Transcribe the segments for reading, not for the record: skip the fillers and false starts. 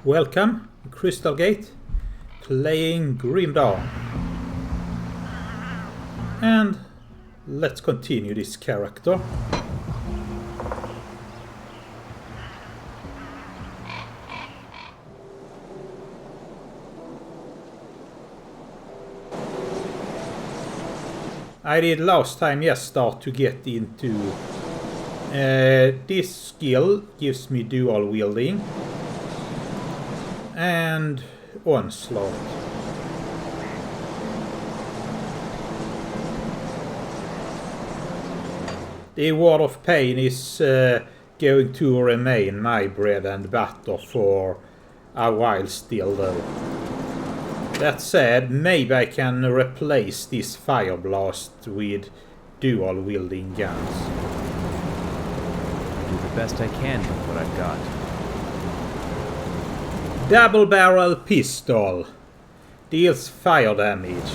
Welcome, Crystal Gate, playing Grim Dawn. And let's continue this character. I did last time start to get into this skill gives me dual wielding and onslaught. The Word of Pain is going to remain my bread and butter for a while still though. That said, maybe I can replace this Fire Blast with dual wielding guns. I do the best I can with what I've got. Double barrel pistol. Deals fire damage.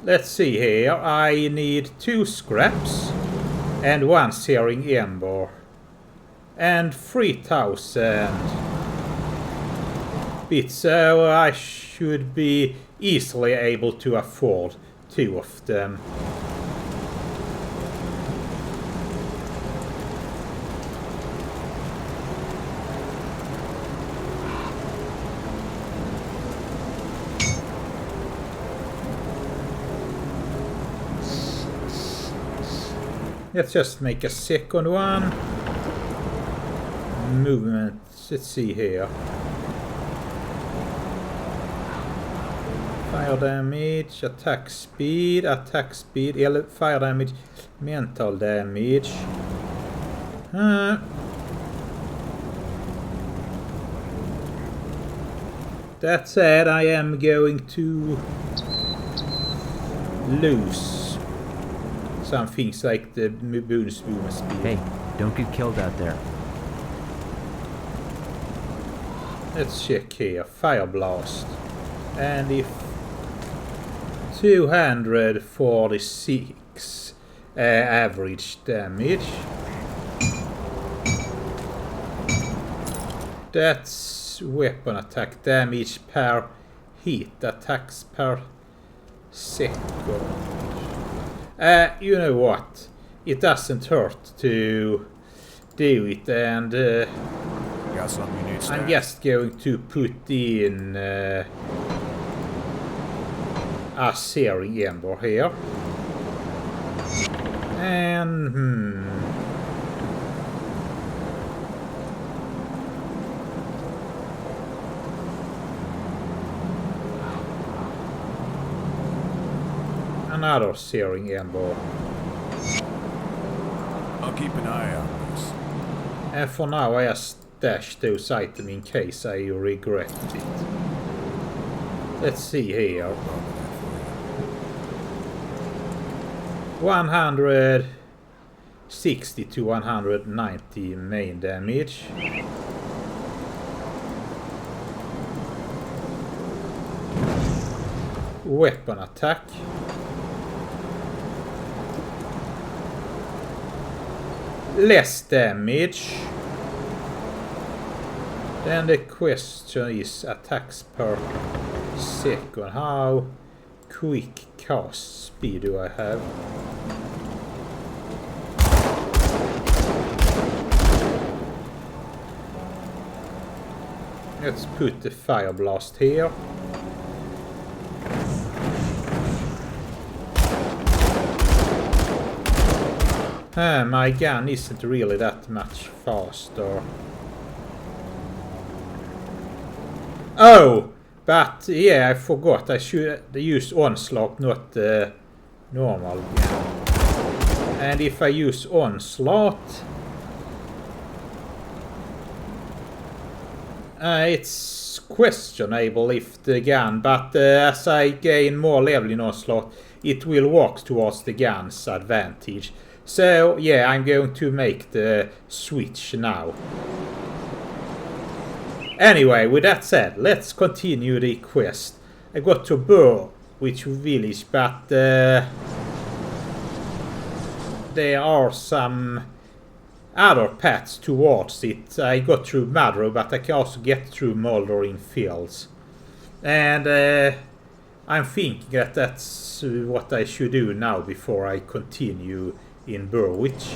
Let's see here. I need 2 scraps and 1 searing ember. And 3,000 bits, so I should be easily able to afford 2 of them. Let's just make a second one. Movement, let's see here. Fire damage, attack speed, fire damage, mental damage. That said, I am going to lose some things like the bonus movement speed. Hey, don't get killed out there. Let's check here. Fire Blast. And if 246 average damage. That's weapon attack damage per hit. Attacks per second. You know what? It doesn't hurt to do it, and I'm just going to put in a searing ember here. And another searing ember. I'll keep an eye on this. And for now I just stash those items in case I regret it. Let's see here. 160 to 190 main damage. Weapon attack. Less damage. Then the question is attacks per second. How quick cast speed do I have? Let's put the Fire Blast here. My gun isn't really that much faster. Oh! But yeah, I forgot. I should use Onslaught, not normal gun. And if I use Onslaught, it's questionable if the gun, but as I gain more level in Onslaught, it will work towards the gun's advantage. So yeah, I'm going to make the switch now. Anyway, with that said, let's continue the quest. I got to which village, but there are some other paths towards it. I got through Madro, but I can also get through Moldering Fields. And I'm thinking that that's what I should do now before I continue in Burwich.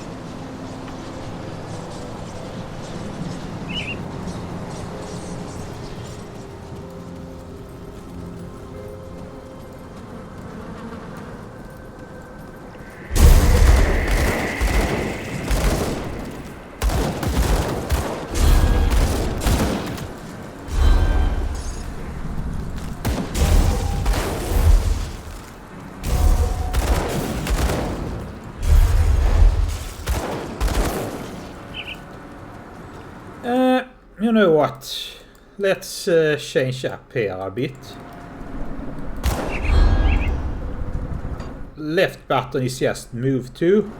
You know what? Let's change up here a bit. Left button is just move to.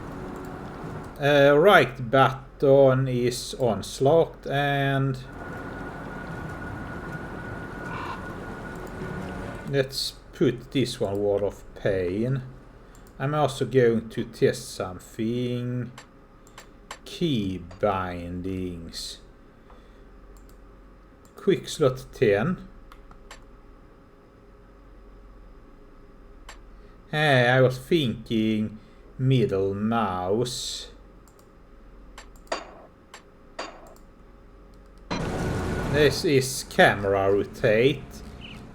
Right button is onslaught, and let's put this one Word of Pain. I'm also going to test something. Key bindings. Quick slot 10. Hey, I was thinking middle mouse. This is camera rotate,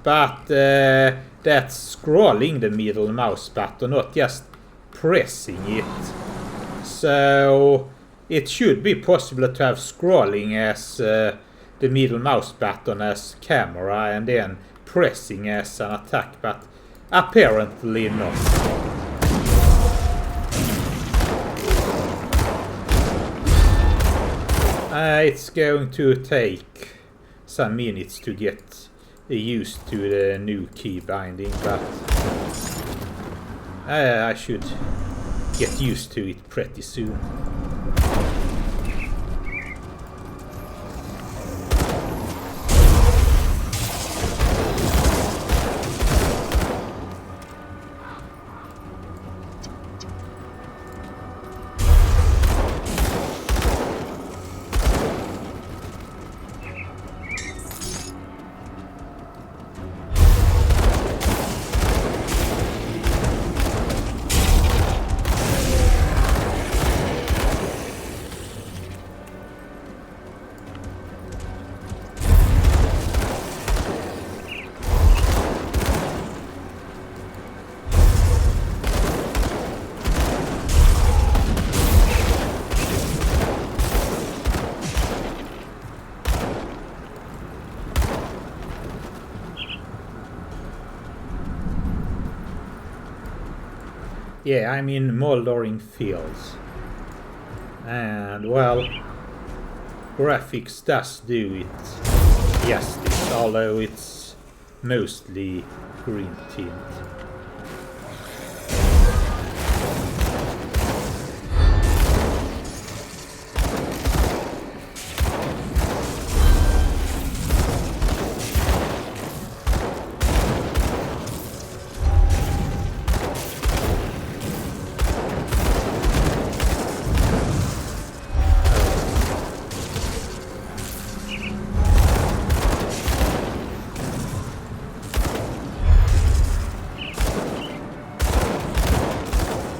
but that's scrolling the middle mouse button, not just pressing it. So it should be possible to have scrolling as the middle mouse button as camera and then pressing as an attack, but apparently not. It's going to take some minutes to get used to the new key binding, but I should get used to it pretty soon. Yeah, I'm in Moldering Fields. And, well, graphics does do it justice, although it's mostly green tint.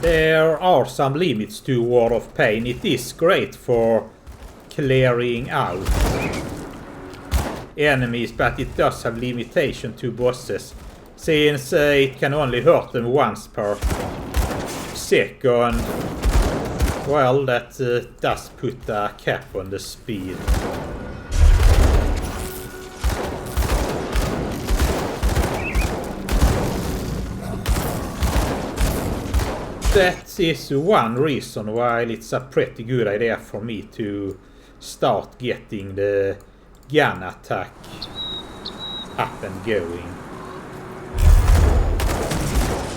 There are some limits to Word of Pain. It is great for clearing out enemies, but it does have limitation to bosses, since it can only hurt them once per second. Well, that does put a cap on the speed. That is one reason why it's a pretty good idea for me to start getting the gun attack up and going.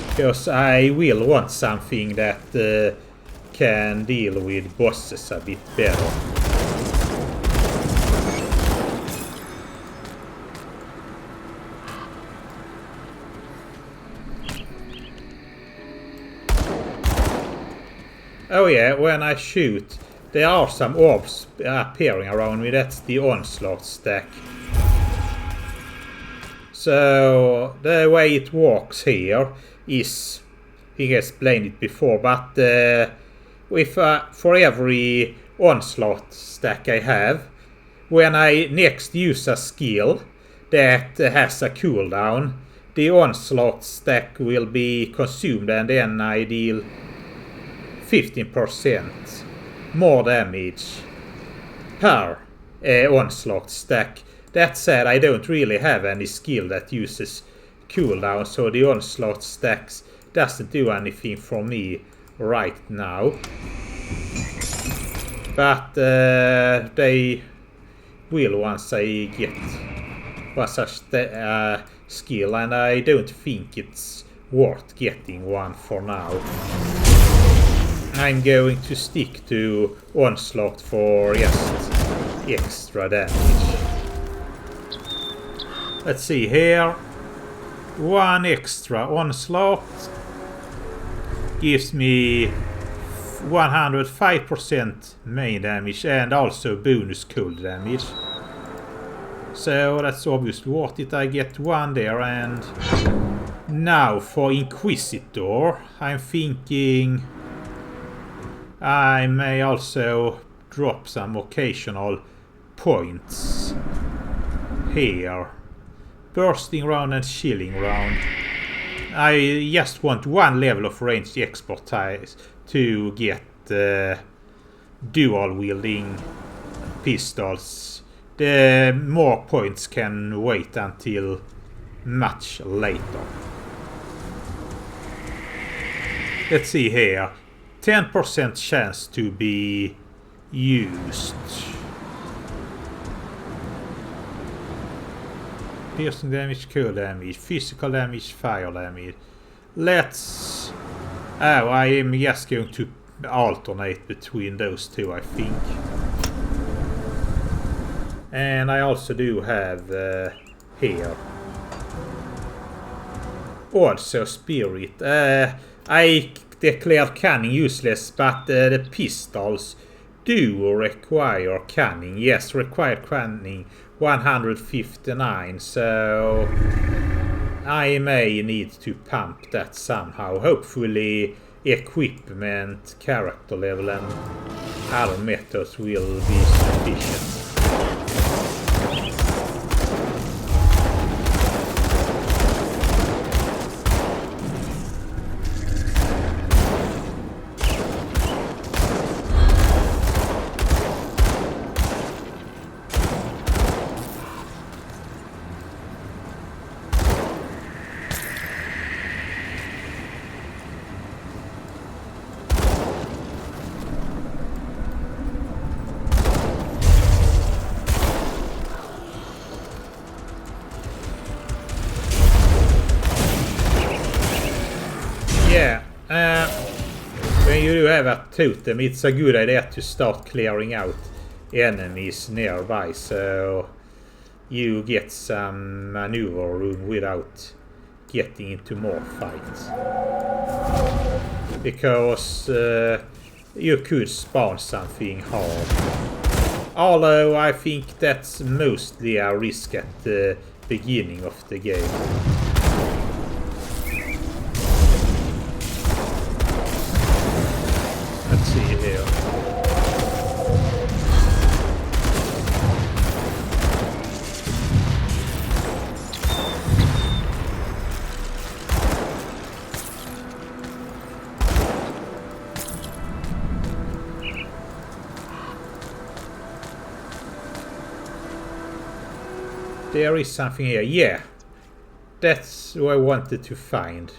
Because I will want something that can deal with bosses a bit better. Oh yeah, when I shoot, There are some orbs appearing around me. That's the onslaught stack. So the way it works here is, he explained it before, but with for every onslaught stack I have, when I next use a skill that has a cooldown, the onslaught stack will be consumed, and then I deal 15% more damage per onslaught stack. That said, I don't really have any skill that uses cooldown, so the onslaught stacks doesn't do anything for me right now. But they will once I get such skill, and I don't think it's worth getting one for now. I'm going to stick to onslaught for just extra damage. Let's see here. One extra onslaught gives me 105% main damage and also bonus cold damage. So that's obviously worth it. I get one there. And now for Inquisitor, I'm thinking I may also drop some occasional points here. Bursting round and chilling round. I just want one level of ranged expertise to get dual wielding pistols. The more points can wait until much later. Let's see here. 10% chance to be used. Piercing damage, cold damage, physical damage, fire damage. Let's... Oh, I am just going to alternate between those two, I think. And I also do have here also spirit. I declared cunning useless, but the pistols do require cunning. Yes, required cunning 159, so I may need to pump that somehow. Hopefully equipment, character level and other methods will be sufficient. When you do have a totem, it's a good idea to start clearing out enemies nearby, so you get some maneuver room without getting into more fights. Because you could spawn something hard. Although I think that's mostly a risk at the beginning of the game. Let's see here. There is something here. Yeah. That's what I wanted to find.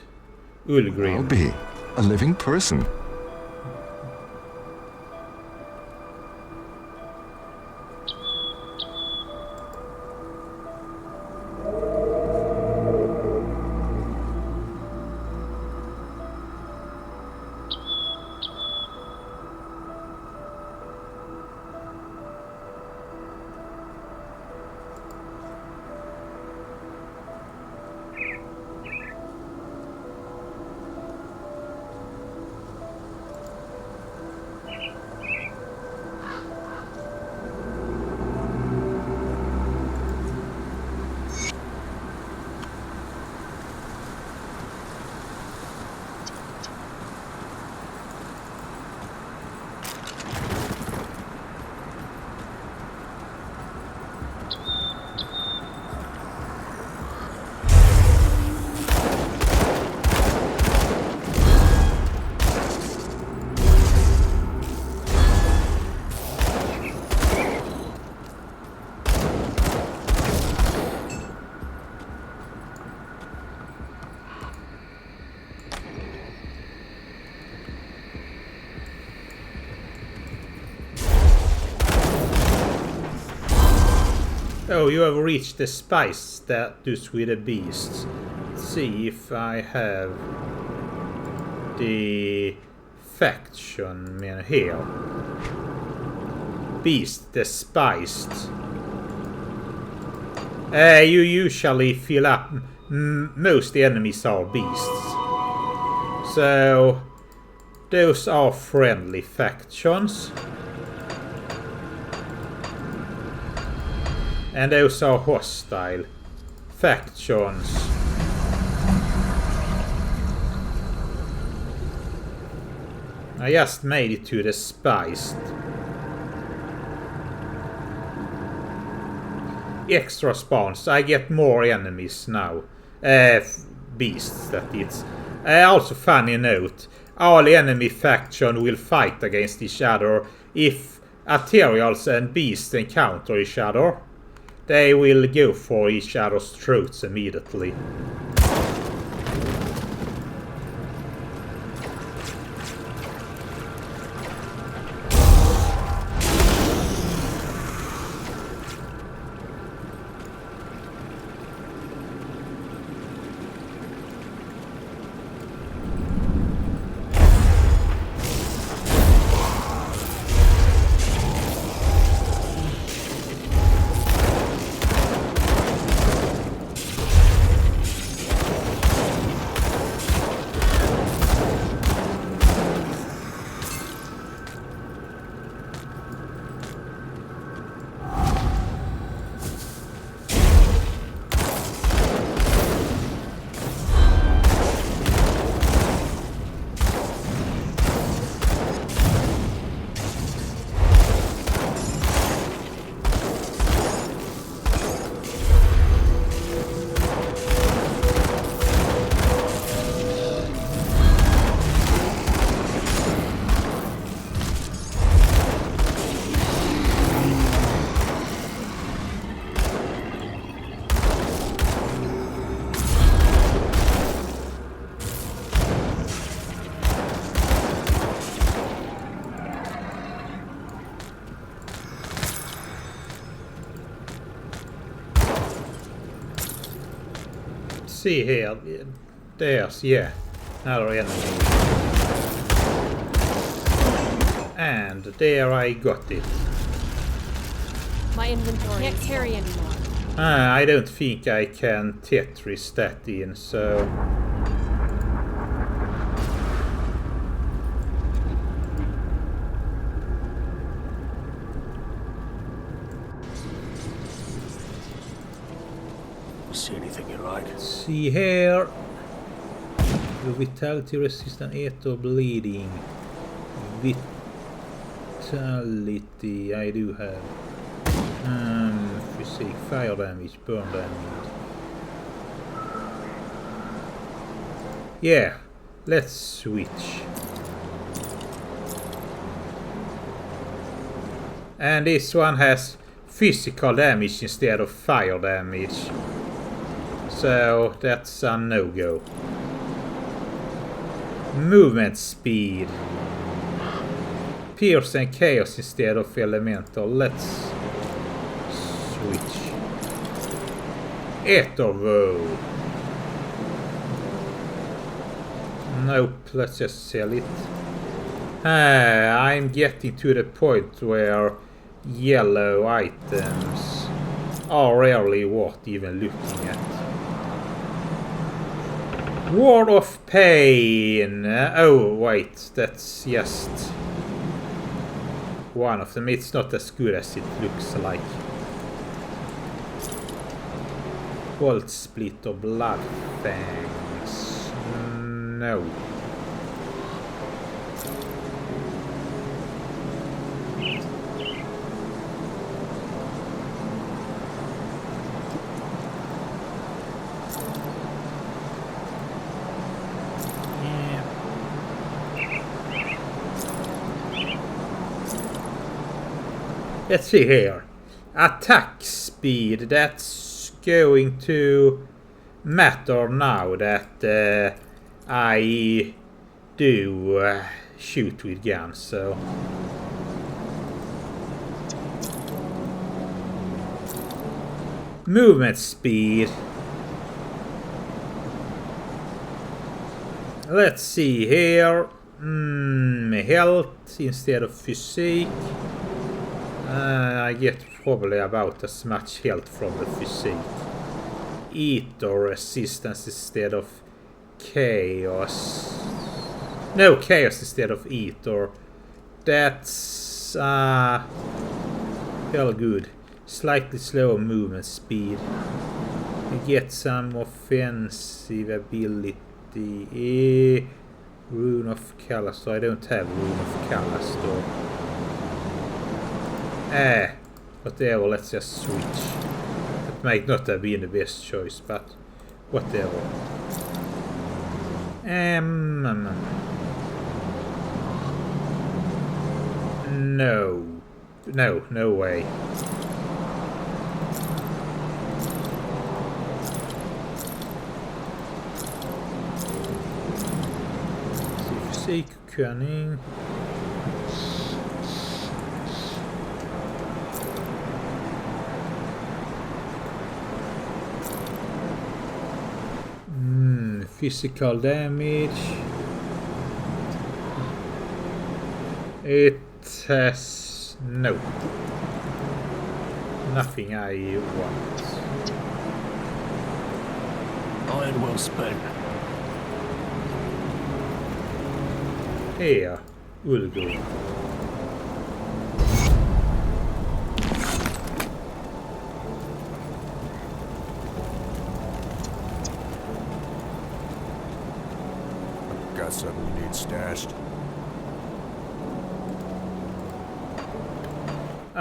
Ulgrim. I'll be a living person. Oh, you have reached the spice status with the beasts. Let's see if I have the faction here. Beast, the spiced. You usually fill up. Most enemies are beasts. So those are friendly factions. And those are hostile factions. I just made it to the spiced. Extra spawns. I get more enemies now. Beasts, that is. Also funny note. All enemy faction will fight against each other. If Aetherials and beasts encounter each other, they will go for each other's throats immediately. See here, there's, yeah, another enemy. And there I got it. My inventory can't carry anymore. I don't think I can Tetris that in, so... See anything you like? See here. The vitality resistant ether bleeding. Vitality I do have. Physique, fire damage, burn damage. Yeah, let's switch. And this one has physical damage instead of fire damage. So that's a no-go. Movement speed. Pierce and chaos instead of elemental. Let's switch. Ethervo. Nope, let's just sell it. I'm getting to the point where yellow items are rarely worth even looking at. Ward of Pain. Oh, wait, that's just one of them. It's not as good as it looks like. Bolt Split or Blood Fangs. No. Let's see here. Attack speed, that's going to matter now that I do shoot with guns, so... Movement speed. Let's see here. Health instead of physique. I get probably about as much health from the physique. Ether resistance instead of chaos. No, chaos instead of ether. That's hell good. Slightly slower movement speed. I get some offensive ability. Rune of Callus. So I don't have Rune of Callus though. Whatever, let's just switch. It might not have been the best choice, but whatever. No way. Fysik, cunning. Physical damage. It has nothing I want. Iron well spent. Here, Ulgur. Got something you need stashed.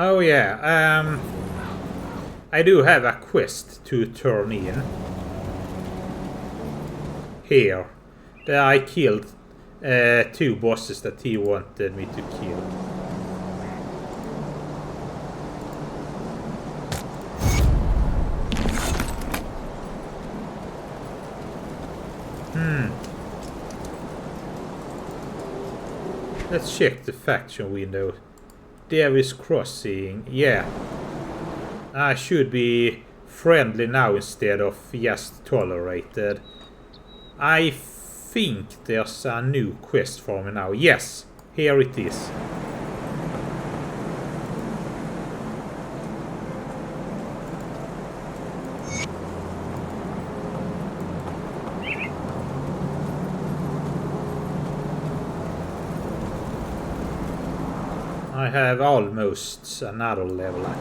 Oh yeah, I do have a quest to turn in. Here. That I killed 2 bosses that he wanted me to kill. Let's check the faction window. There is crossing. Yeah. I should be friendly now instead of just tolerated. I think there's a new quest for me now. Yes, here it is. I have almost another level up.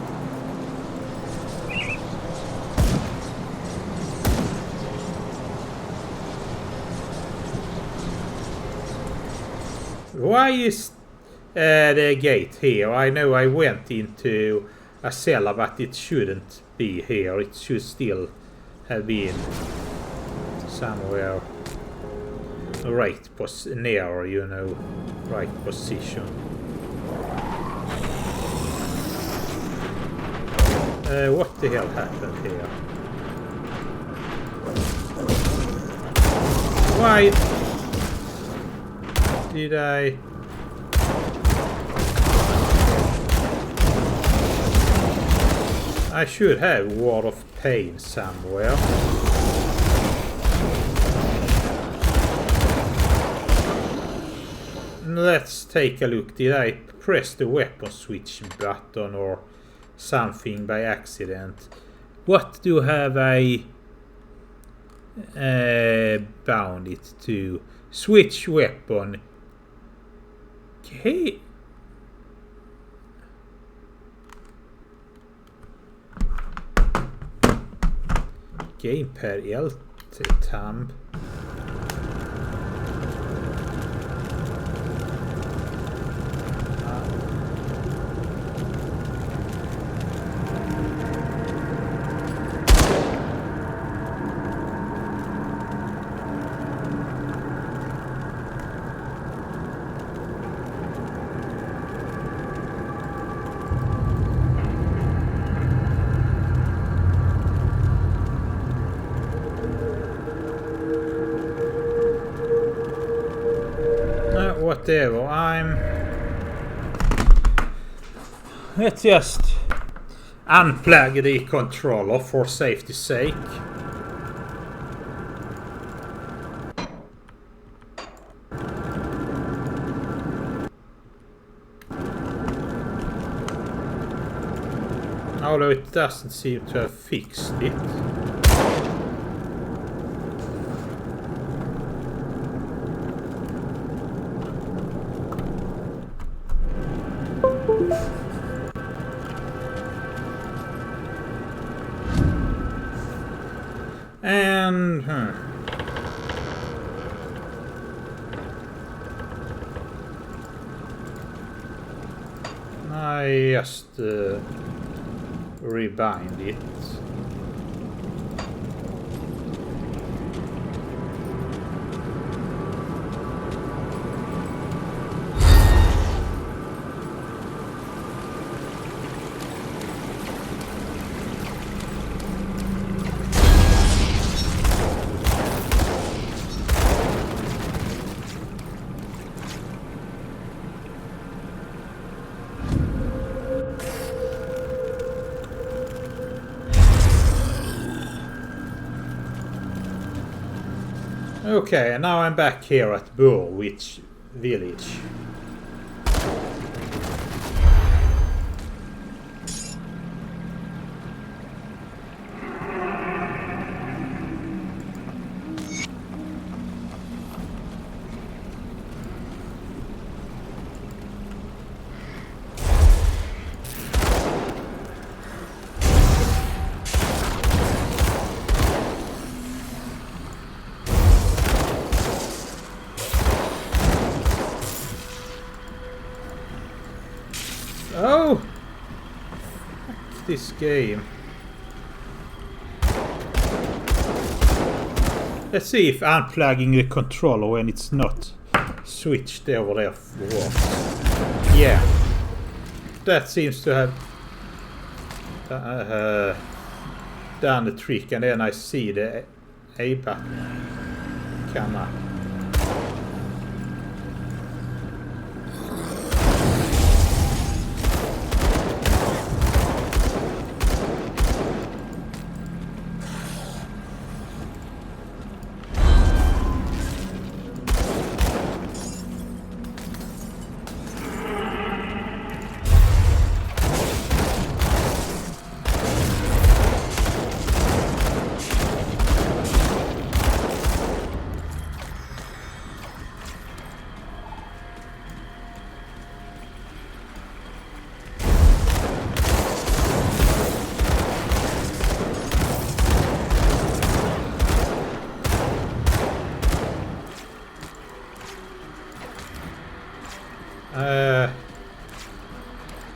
Why is the gate here? I know I went into a cellar, but it shouldn't be here. It should still have been somewhere right near, you know, right position. What the hell happened here? Why did I... I should have Ward of Pain somewhere. Let's take a look. Did I press the weapon switch button or something by accident? What have I bound it to? Switch weapon. Okay. Gamepad LT-Tab. Whatever, let's just unplug the controller for safety's sake. Although it doesn't seem to have fixed it. And I just rebind it. Okay, and now I'm back here at Burwich Village. Oh! Fuck this game. Let's see if unplugging the controller when it's not switched over there works. Yeah. That seems to have done the trick, and then I see the A button come up.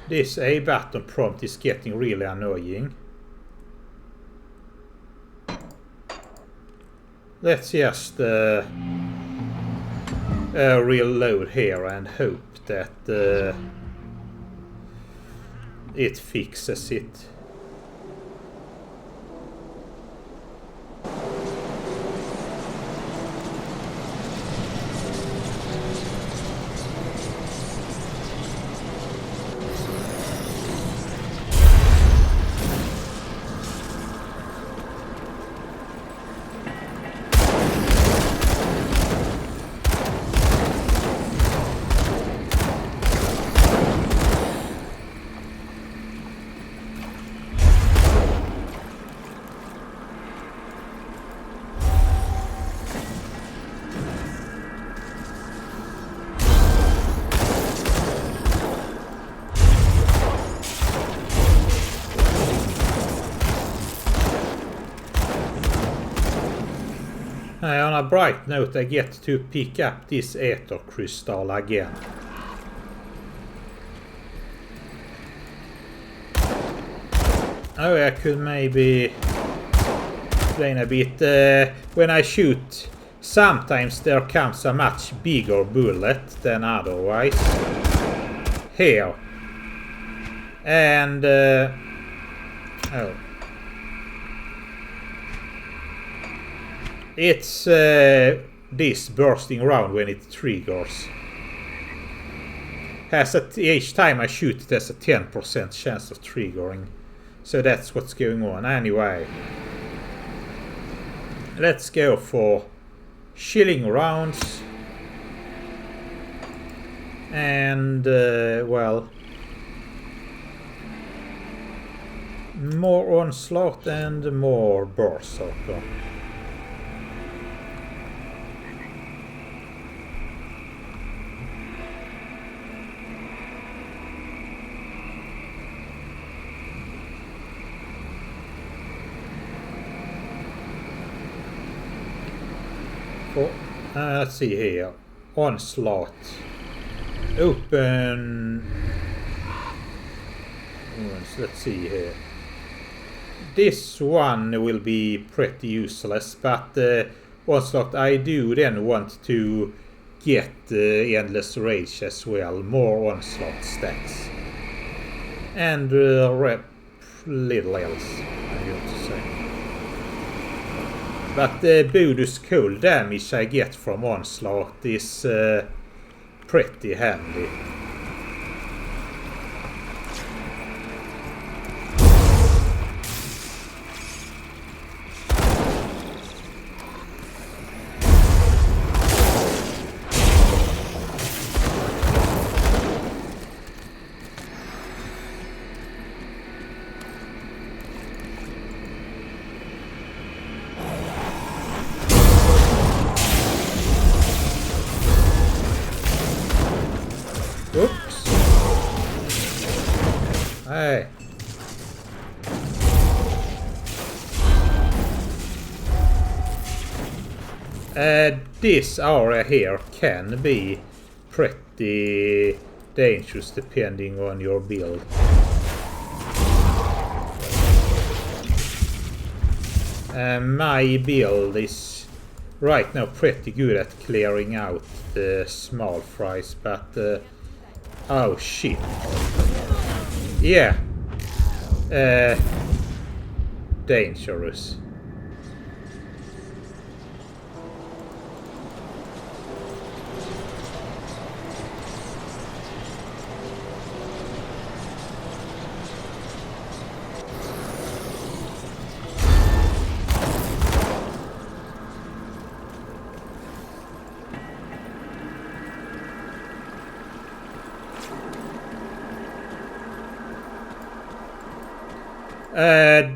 This A button prompt is getting really annoying. Let's just reload here and hope that it fixes it. On a bright note, I get to pick up this Aether crystal again. Oh, I could maybe explain a bit. When I shoot, sometimes there comes a much bigger bullet than otherwise. Here. And... oh. It's this bursting around when it triggers. Each time I shoot it has a 10% chance of triggering. So that's what's going on. Anyway, let's go for chilling rounds. And, well, more Onslaught and more Berserker. Let's see here. Onslaught. Open. Let's see here. This one will be pretty useless, but Onslaught, I do then want to get Endless Rage as well. More Onslaught stacks. And little else, I'm going to say. But the bonus cold damage I get from Onslaught is pretty handy. Oops. Hey. This area here can be pretty dangerous depending on your build. My build is right now pretty good at clearing out the small fries, but oh shit. Yeah. Dangerous.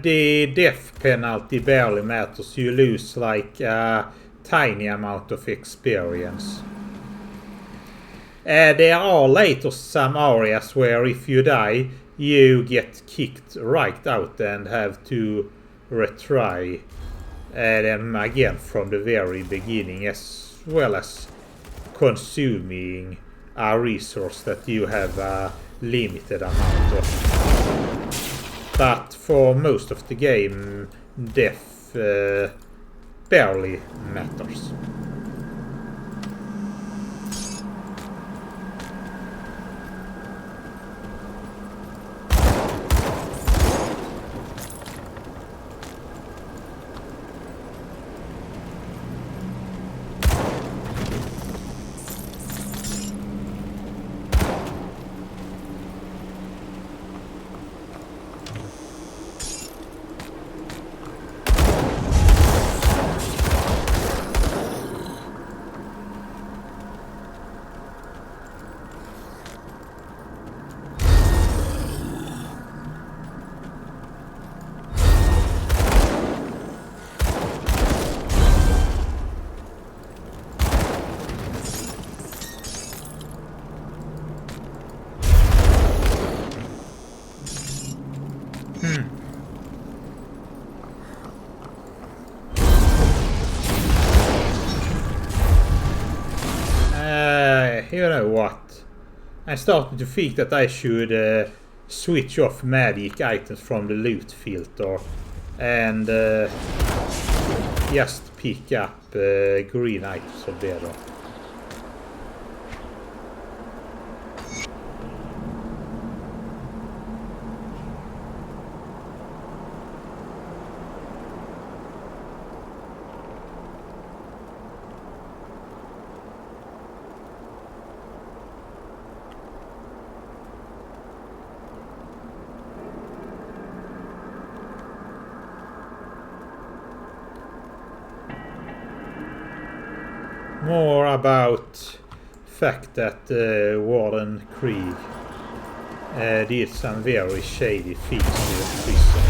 The death penalty barely matters. You lose like a tiny amount of experience. There are later some areas where if you die, you get kicked right out and have to retry them again from the very beginning, as well as consuming a resource that you have a limited amount of. But for most of the game, death barely matters. You know what? I started to think that I should switch off magic items from the loot filter and just pick up green items or better. more about fact that Warden Krieg did some very shady things to the prison.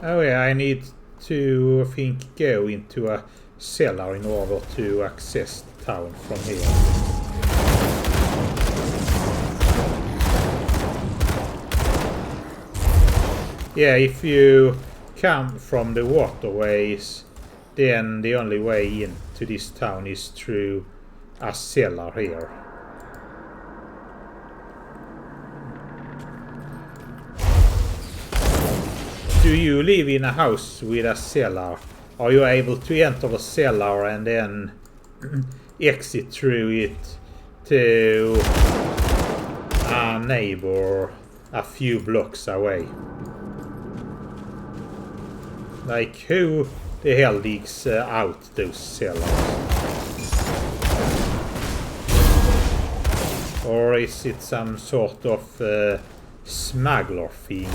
Oh yeah, I need to, I think, go into a cellar in order to access the town from here. Yeah, if you come from the waterways, then the only way into this town is through a cellar here. Do you live in a house with a cellar? Are you able to enter the cellar and then exit through it to a neighbor a few blocks away? Like, who the hell digs out those cellars? Or is it some sort of smuggler thing?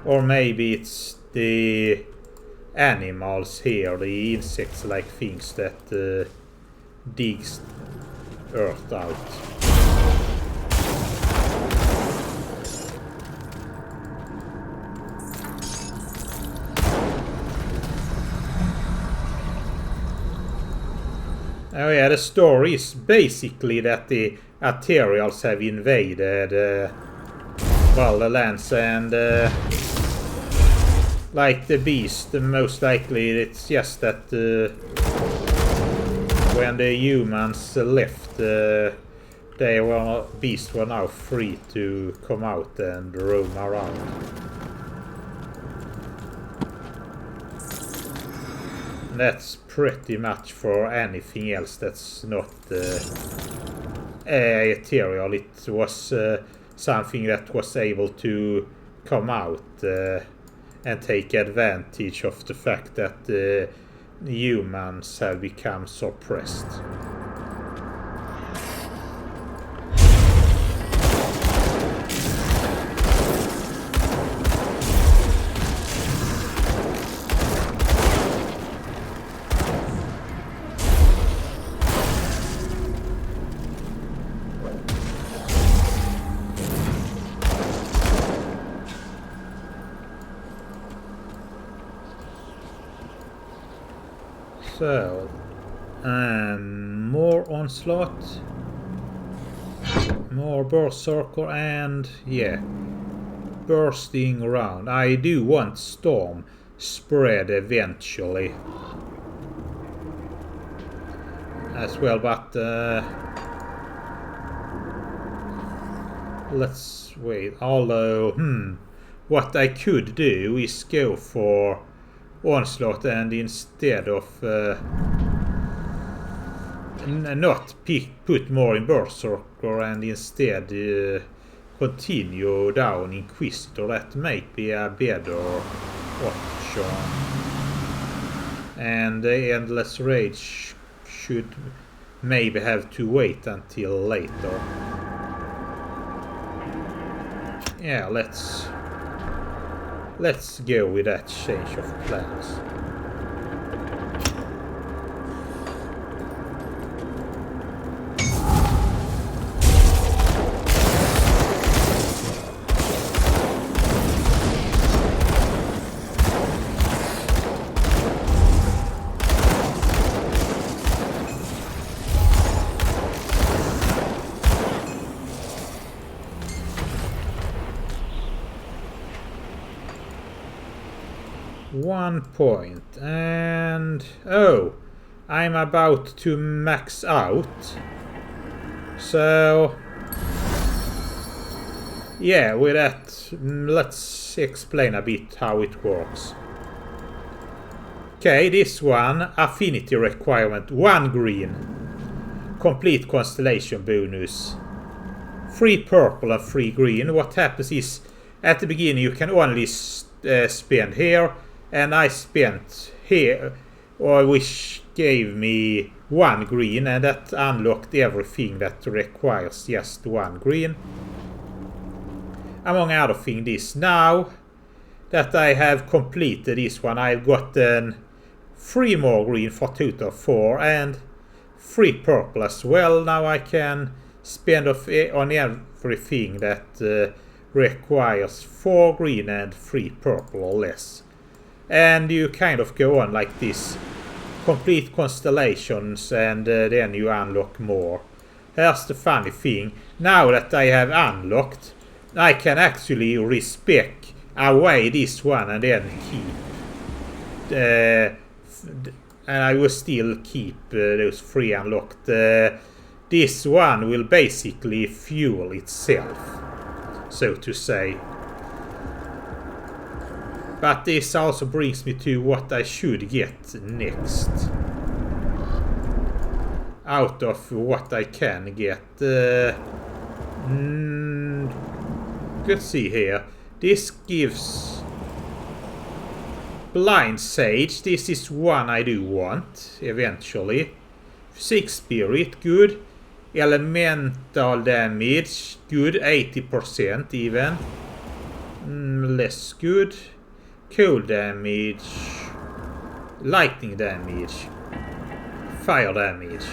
Or maybe it's the animals here, the insects-like things that digs earth out. Oh yeah, the story is basically that the Aetherials have invaded well, the lands, and like the beast, most likely it's just that when the humans left, beasts were now free to come out and roam around. That's pretty much for anything else that's not Aetherial. It was something that was able to come out and take advantage of the fact that humans have become suppressed. So, more onslaught, more Berserker, and yeah, bursting around. I do want storm spread eventually as well, but let's wait. Although, what I could do is go for onslaught and instead of not put more in Berserker and instead continue down Inquisitor. That might be a better option. And the Endless Rage should maybe have to wait until later. Yeah, let's go with that change of plans. One point, and oh, I'm about to max out. So yeah, with that, let's explain a bit how it works. Okay, this one, affinity requirement, 1 green. Complete constellation bonus. 3 purple and 3 green. What happens is, at the beginning you can only spend here, and I spent here, which gave me 1 green, and that unlocked everything that requires just 1 green. Among other things, this now that I have completed this one, I've gotten 3 more green for total of 4 and 3 purple as well. Now I can spend on everything that requires 4 green and 3 purple or less. And you kind of go on like this. Complete constellations and then you unlock more. Here's the funny thing. Now that I have unlocked, I can actually respec away this one and then keep and I will still keep those 3 unlocked. This one will basically fuel itself, so to say. But this also brings me to what I should get next. Out of what I can get. Let's see here. This gives Blind Sage. This is one I do want eventually. 6 Spirit, good. Elemental damage, good. 80% even. Less good. Cold damage. Lightning damage. Fire damage.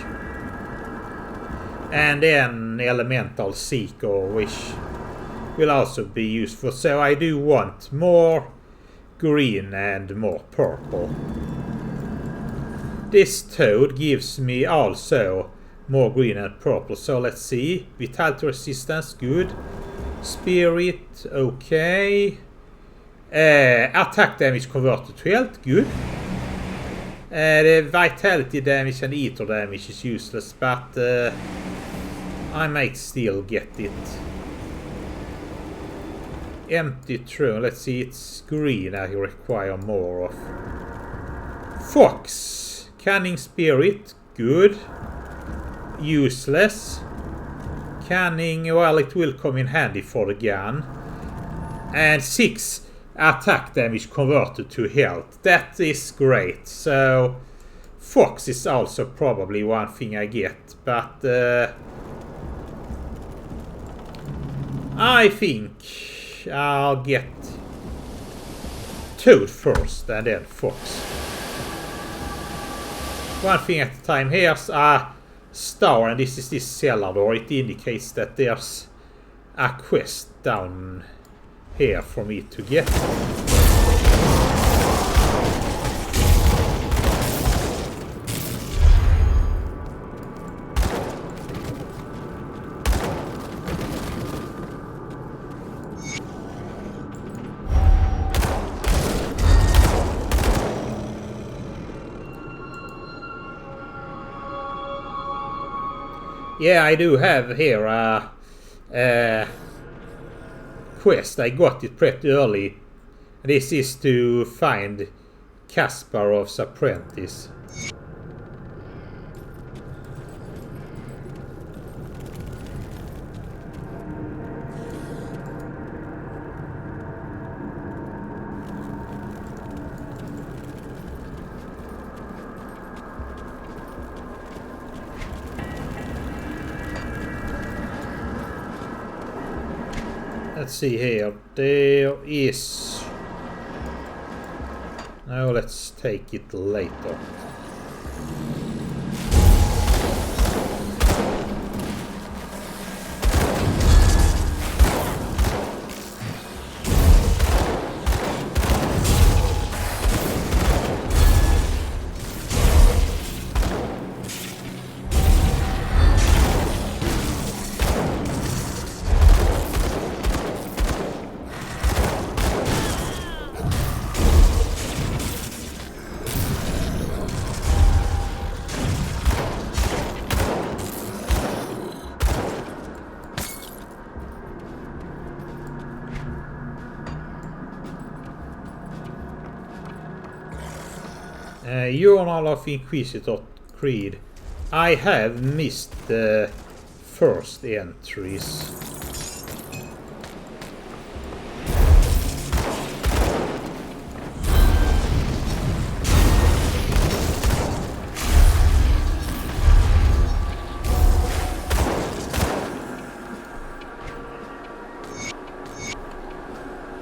And then Elemental Seeker, which will also be useful. So I do want more green and more purple. This toad gives me also more green and purple. So let's see. Vitality resistance, good. Spirit, okay. Attack damage converted to health, good. The vitality damage and ether damage is useless, but I might still get it. Empty throne, let's see, it's green I require more of. Fox, Cunning Spirit, good. Useless. Cunning, well, it will come in handy for the gun. And 6 attack damage converted to health, that is great. So Fox is also probably one thing I get, but I think I'll get Toad first and then Fox. One thing at a time. Here's a star, and this is this cellar door. It indicates that there's a quest down here for me to get. Yeah, I do have here a quest. I got it pretty early. This is to find Kasparov's apprentice. Let's see here. There is... No, let's take it later. Journal of Inquisitor Creed. I have missed the first entries.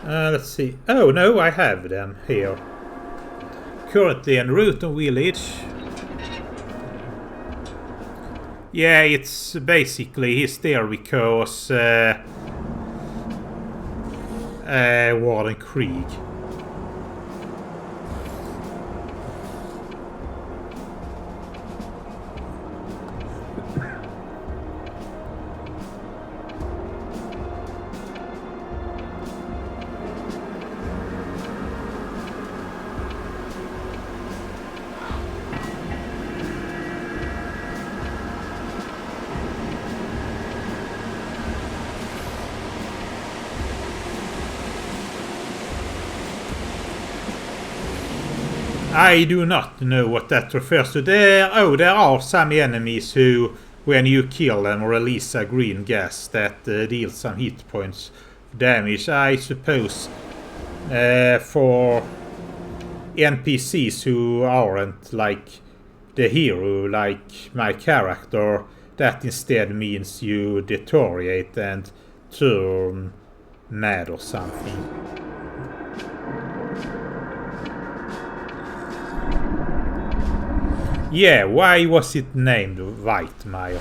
Let's see. Oh no, I have them here. Currently en route to village. Yeah, it's basically he's there because Warden Krieg. I do not know what that refers to. There are some enemies who, when you kill them, release a green gas that deals some hit points damage. I suppose for NPCs who aren't like the hero, like my character, that instead means you deteriorate and turn mad or something. Yeah, why was it named Whitemire?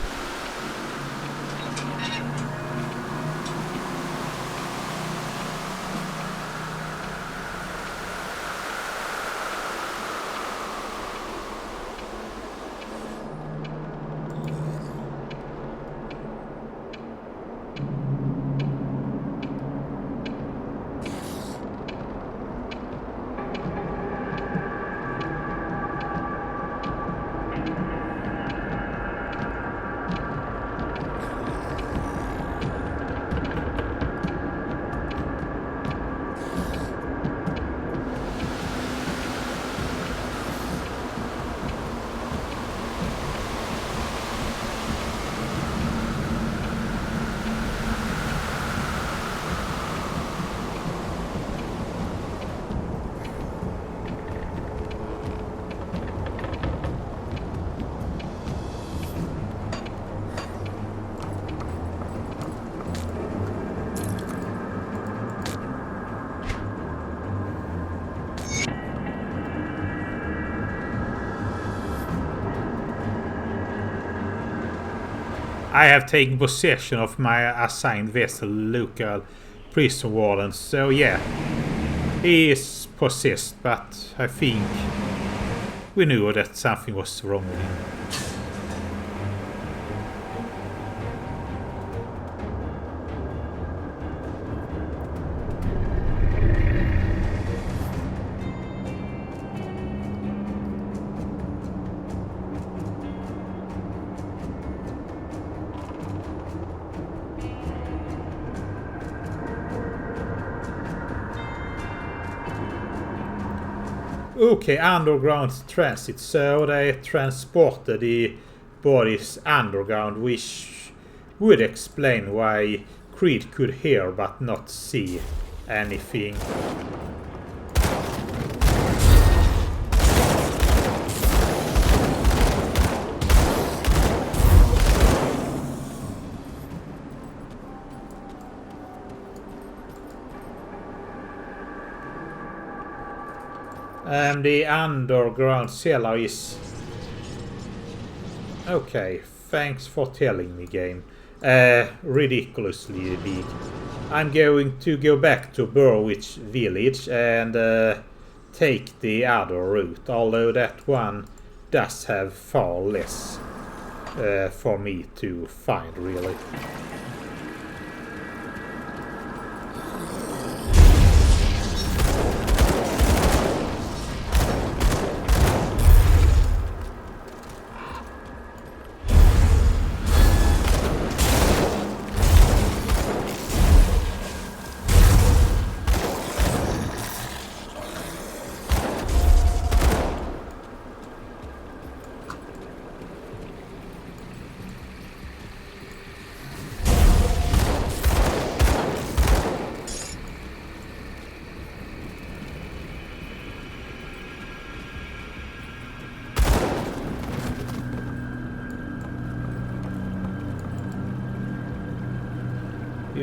I have taken possession of my assigned vessel, local prison warden. So yeah, he is possessed, but I think we knew that something was wrong with him. Okay, underground transit. So they transported the bodies underground, which would explain why Creed could hear but not see anything. The underground cellar is... Okay, thanks for telling me, game. Ridiculously big. I'm going to go back to Burwich village and take the other route, although that one does have far less for me to find, really.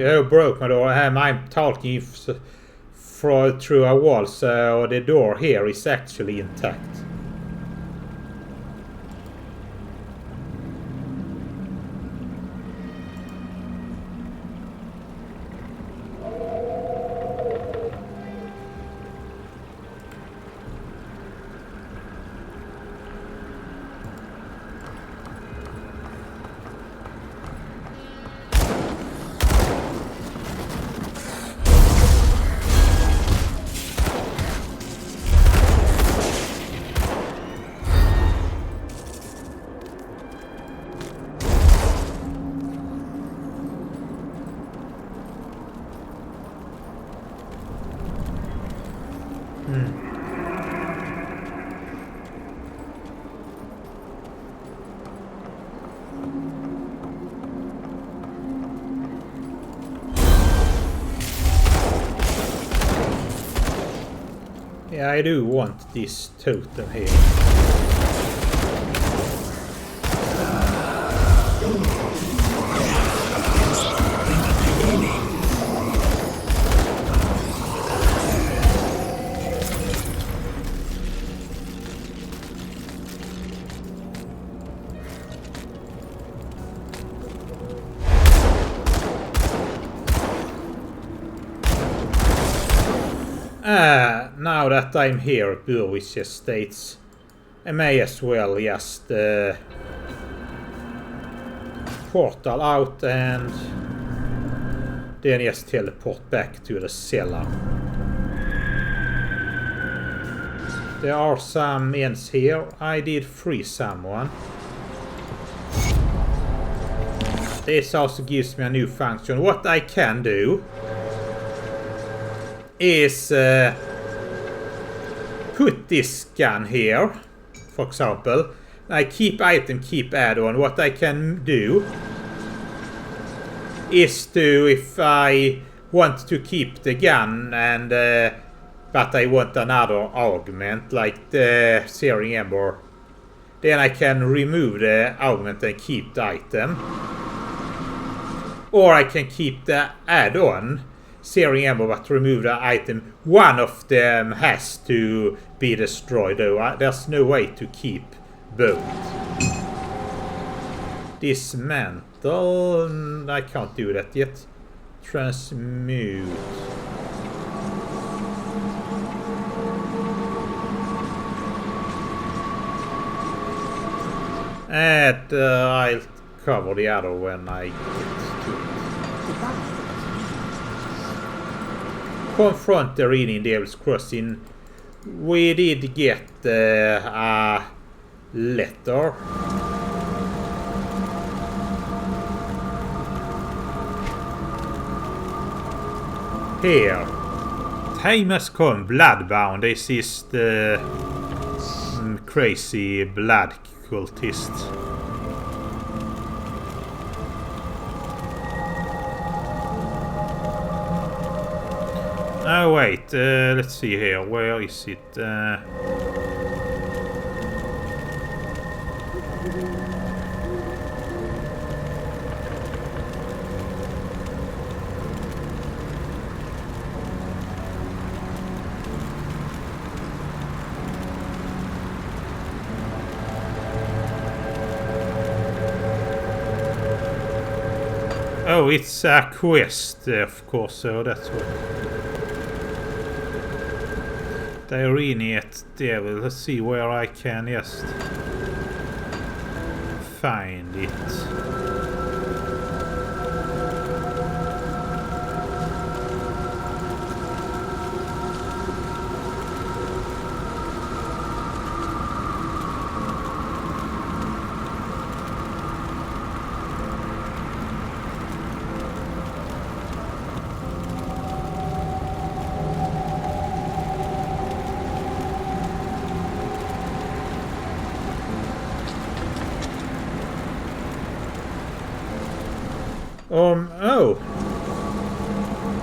who broke my door? I'm talking through a wall, so the door here is actually intact. Yeah, I do want this totem here. Now that I'm here at Burwich Estates, I may as well just portal out and then just teleport back to the cellar. There are some ends here. I did free someone. This also gives me a new function. What I can do is put this gun here, for example. I keep item, keep add-on. What I can do is to, if I want to keep the gun and but I want another augment like the Searing Ember, then I can remove the augment and keep the item. Or I can keep the add-on Searing Ember but remove the item. One of them has to be destroyed though. There's no way to keep both. Dismantle. I can't do that yet. Transmute. And I'll cover the other when I get to it. Confront the arena in Devil's Crossing. We did get a letter. Here. Time has come, Bloodbound. This is the crazy blood cultist. Oh wait, let's see here. Where is it? Oh, it's a quest, of course, so that's what. The arena at Devil. Let's see where I can just find it.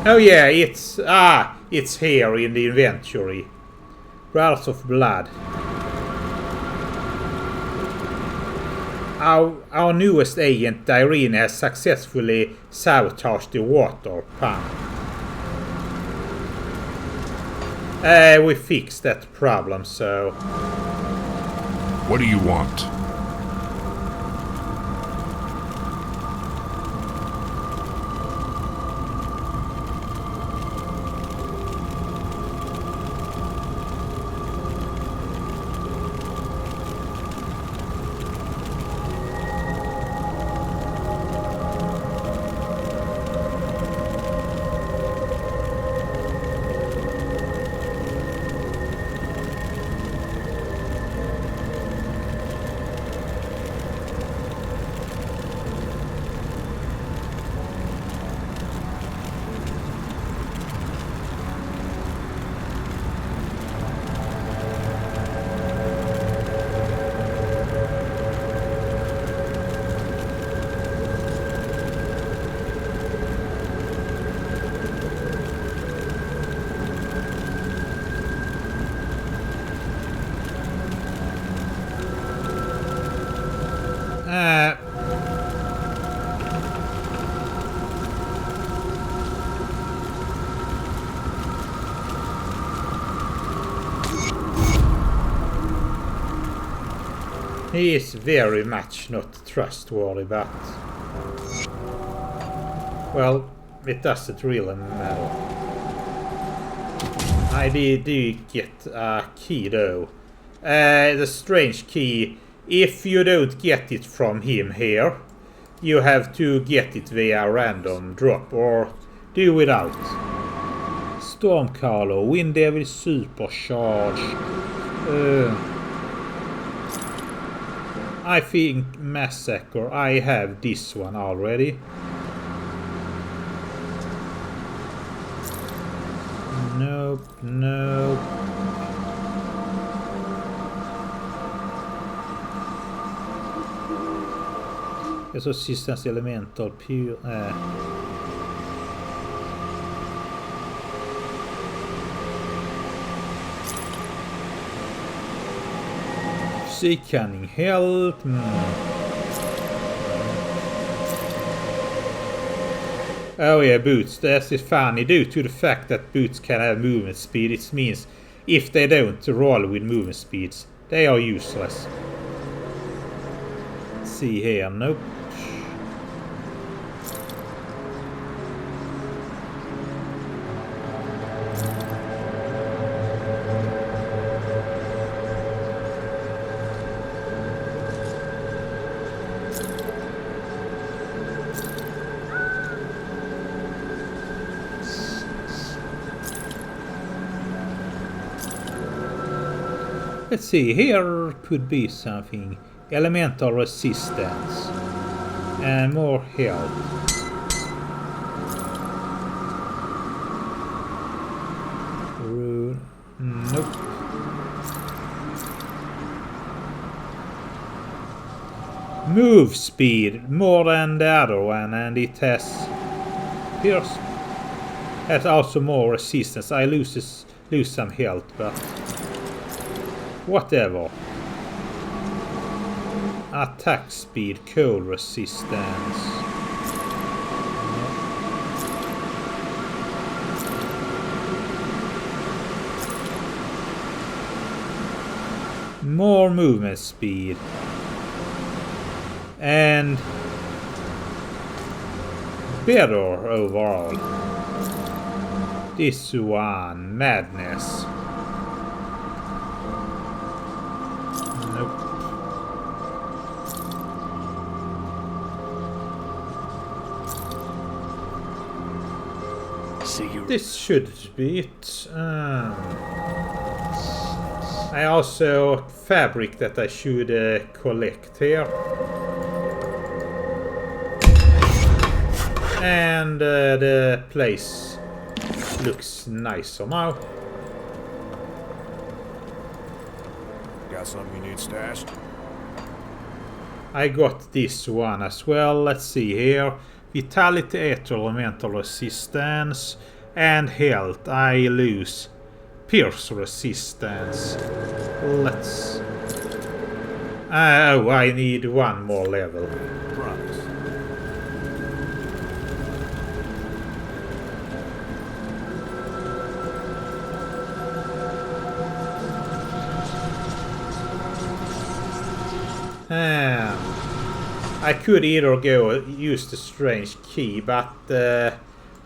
Oh yeah, it's here in the inventory. Brothers of Blood. Our newest agent, Irene, has successfully sabotaged the water pump. We fixed that problem, so... What do you want? He is very much not trustworthy, but... Well, it doesn't really matter. I did get a key though. The strange key, if you don't get it from him here, you have to get it via random drop or do without. Stormcaller, Wind Devil Supercharge. I think Massacre. I have this one already. Nope, nope. Resistance Elemental Pure. Cunning help. Oh yeah, boots. That is funny due to the fact that boots can have movement speed. It means if they don't roll with movement speeds, they are useless. Let's see here. Nope. Let's see, here could be something. Elemental resistance. And more health. Rune. Nope. Move speed more than the other one, and it has pierce. Has also more resistance. I lose some health, but whatever. Attack speed, cold resistance. More movement speed. And better overall. This one, madness. This should be it. I also fabric that I should collect here. And the place looks nicer now. Got something you need stashed? I got this one as well. Let's see here. Vitality, Aetherial, Mental Resistance, and health. I lose Pierce resistance. Let's... Oh, I need one more level. Promise. I could either go use the strange key, but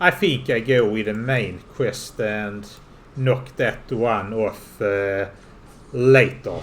I think I go with the main quest and knock that one off later.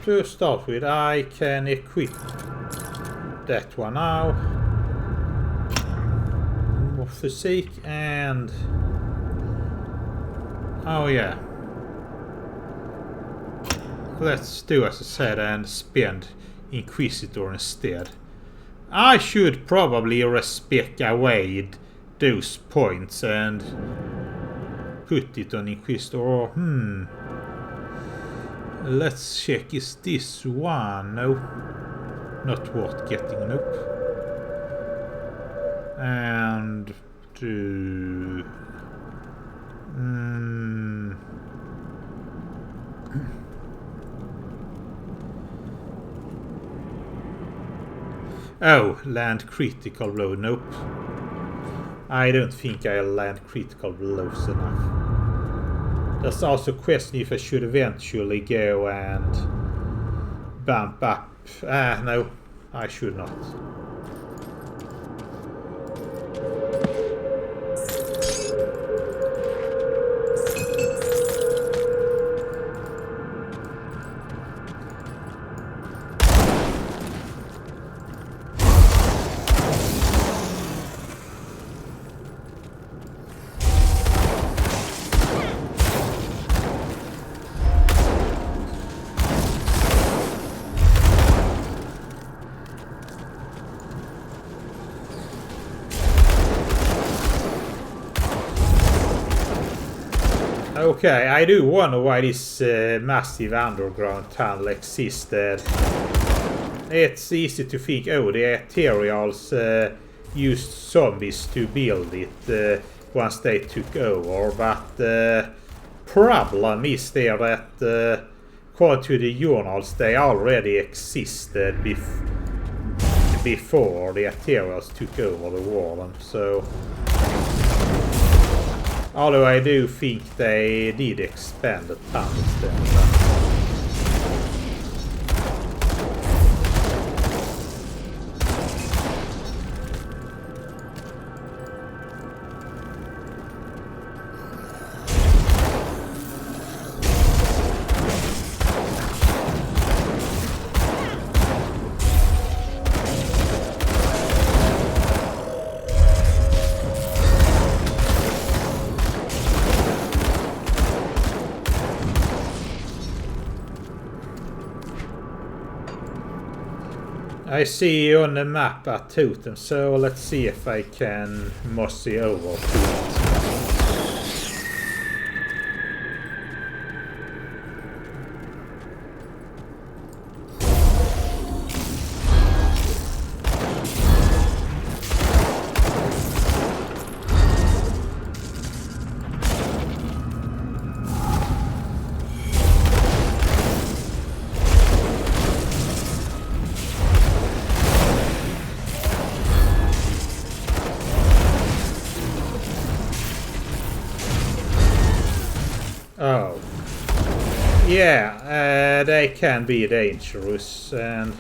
To start with, I can equip that one now. More physique and... oh yeah. Let's do as I said and spend Inquisitor instead. I should probably respec away those points and put it on Inquisitor. Or, let's check, is this one? No. Not worth getting, nope. And do... oh, land critical blow, nope. I don't think I'll land critical blows enough. There's also a question if I should eventually go and bump up. No, I should not. Okay, I do wonder why this massive underground tunnel existed. It's easy to think, oh, the Aetherials used zombies to build it once they took over, but the problem is there that according to the journals they already existed before the Aetherials took over the world, so... although I do think they did expand the tunnels then. I see on the map a totem, so let's see if I can mossy over to it. Yeah, they can be dangerous, and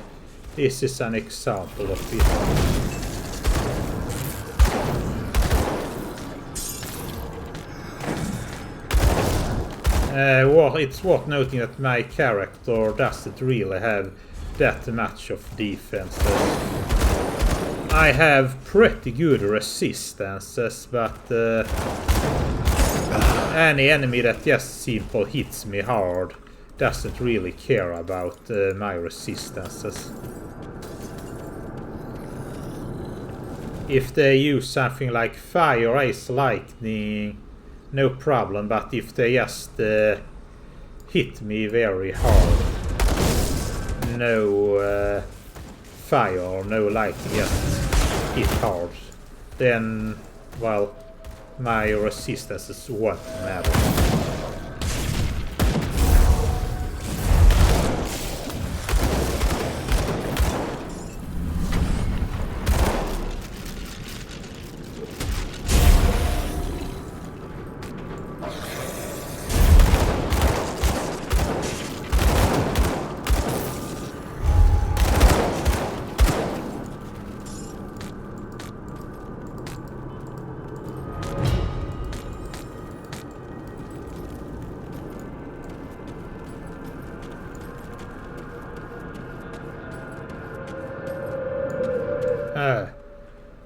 this is an example of it. It's worth noting that my character doesn't really have that much of defense. I have pretty good resistances, but any enemy that just simple hits me hard doesn't really care about my resistances. If they use something like fire, ice, lightning, no problem, but if they just hit me very hard, no fire, no lightning, just hit hard, then, well, my resistances won't matter.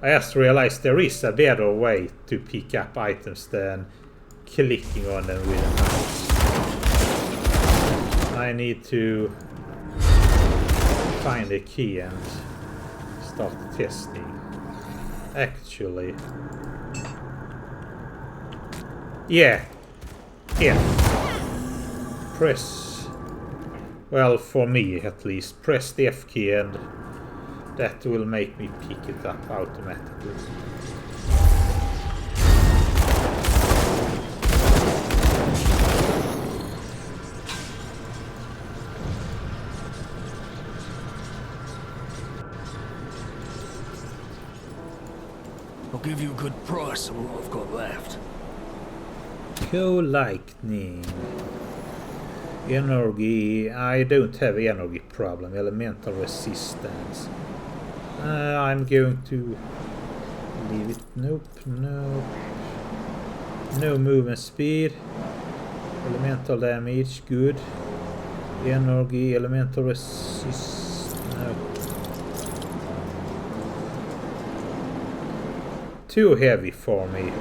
I just realized there is a better way to pick up items than clicking on them with a mouse. I need to find a key and start testing. Actually, yeah, press, well, for me at least, press the F key and that will make me pick it up automatically. I'll give you a good price on what I've got left. Lightning. Energy. I don't have energy problem. Elemental resistance. I'm going to leave it. Nope. No movement speed. Elemental damage. Good. Energy. Elemental resistance. No. Too heavy for me.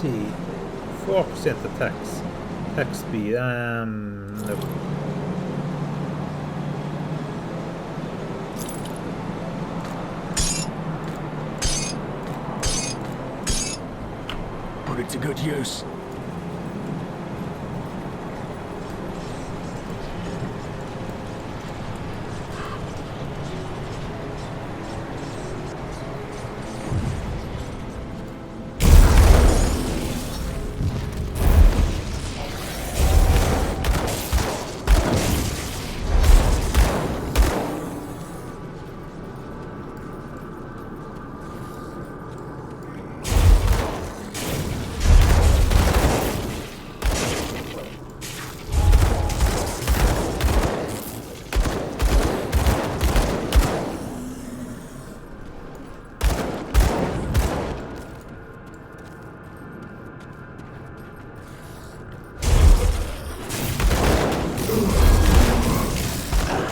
See, 4% attacks. Attack speed. Nope. Put it to good use.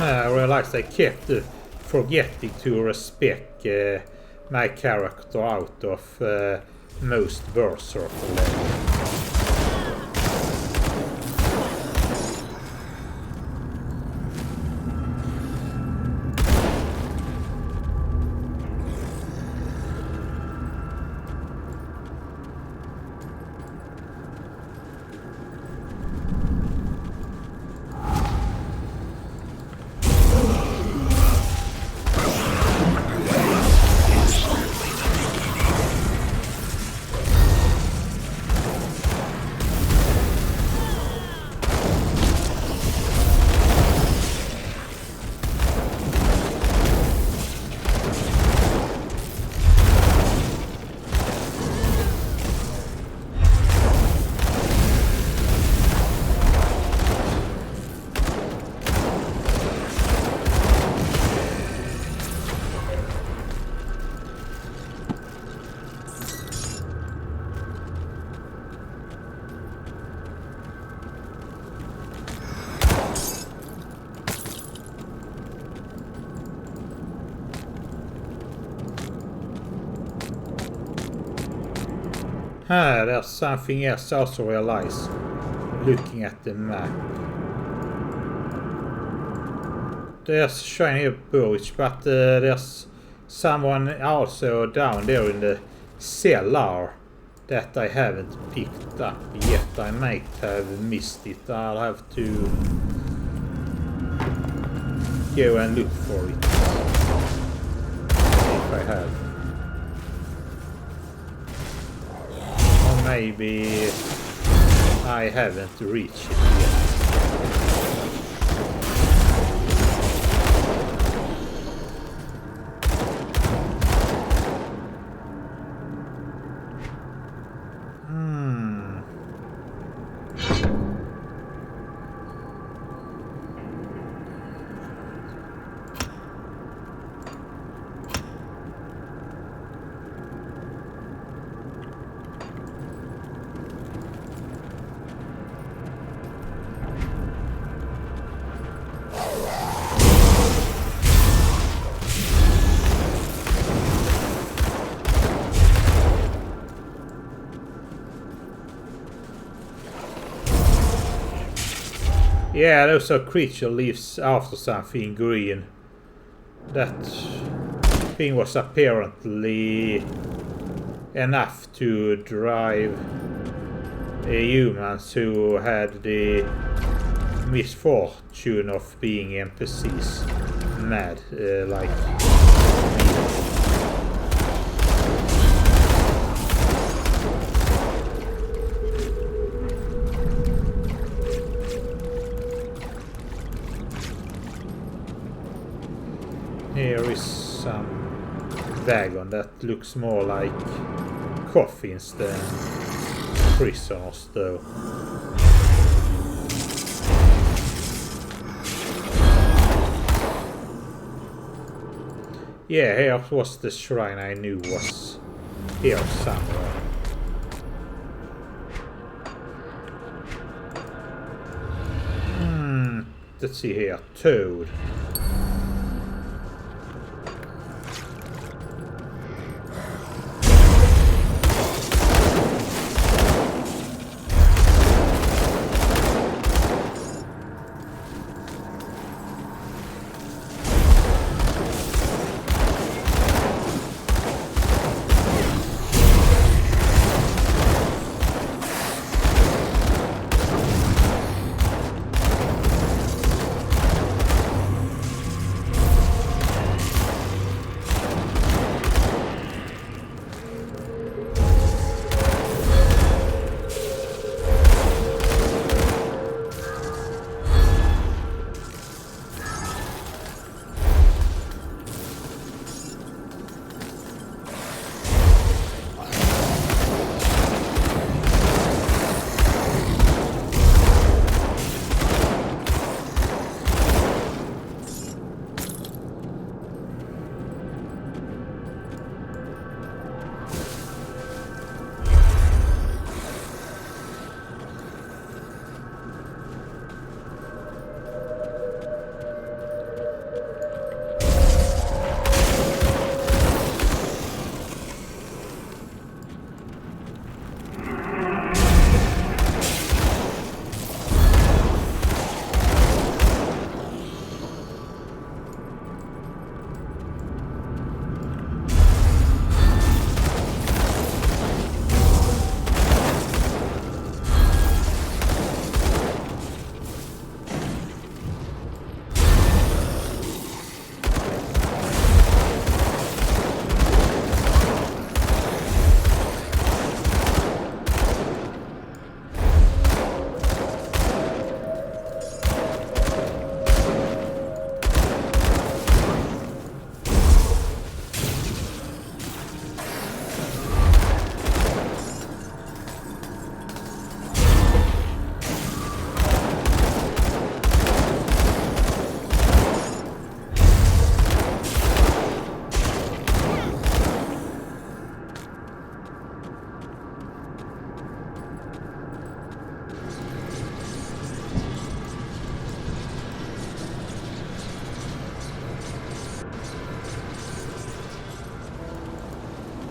I realized I kept forgetting to respec my character out of most Berserker levels. Ah, there's something else I also realized looking at the map. There's shiny bush, but there's someone also down there in the cellar that I haven't picked up yet. I might have missed it. I'll have to go and look for it. If I have. Or maybe I haven't reached it yet. Yeah, those are creature leaves after something green. That thing was apparently enough to drive humans who had the misfortune of being NPCs mad, like here is some wagon that looks more like coffins than prisoners though. Yeah, here was the shrine I knew was here somewhere. Let's see here, Toad.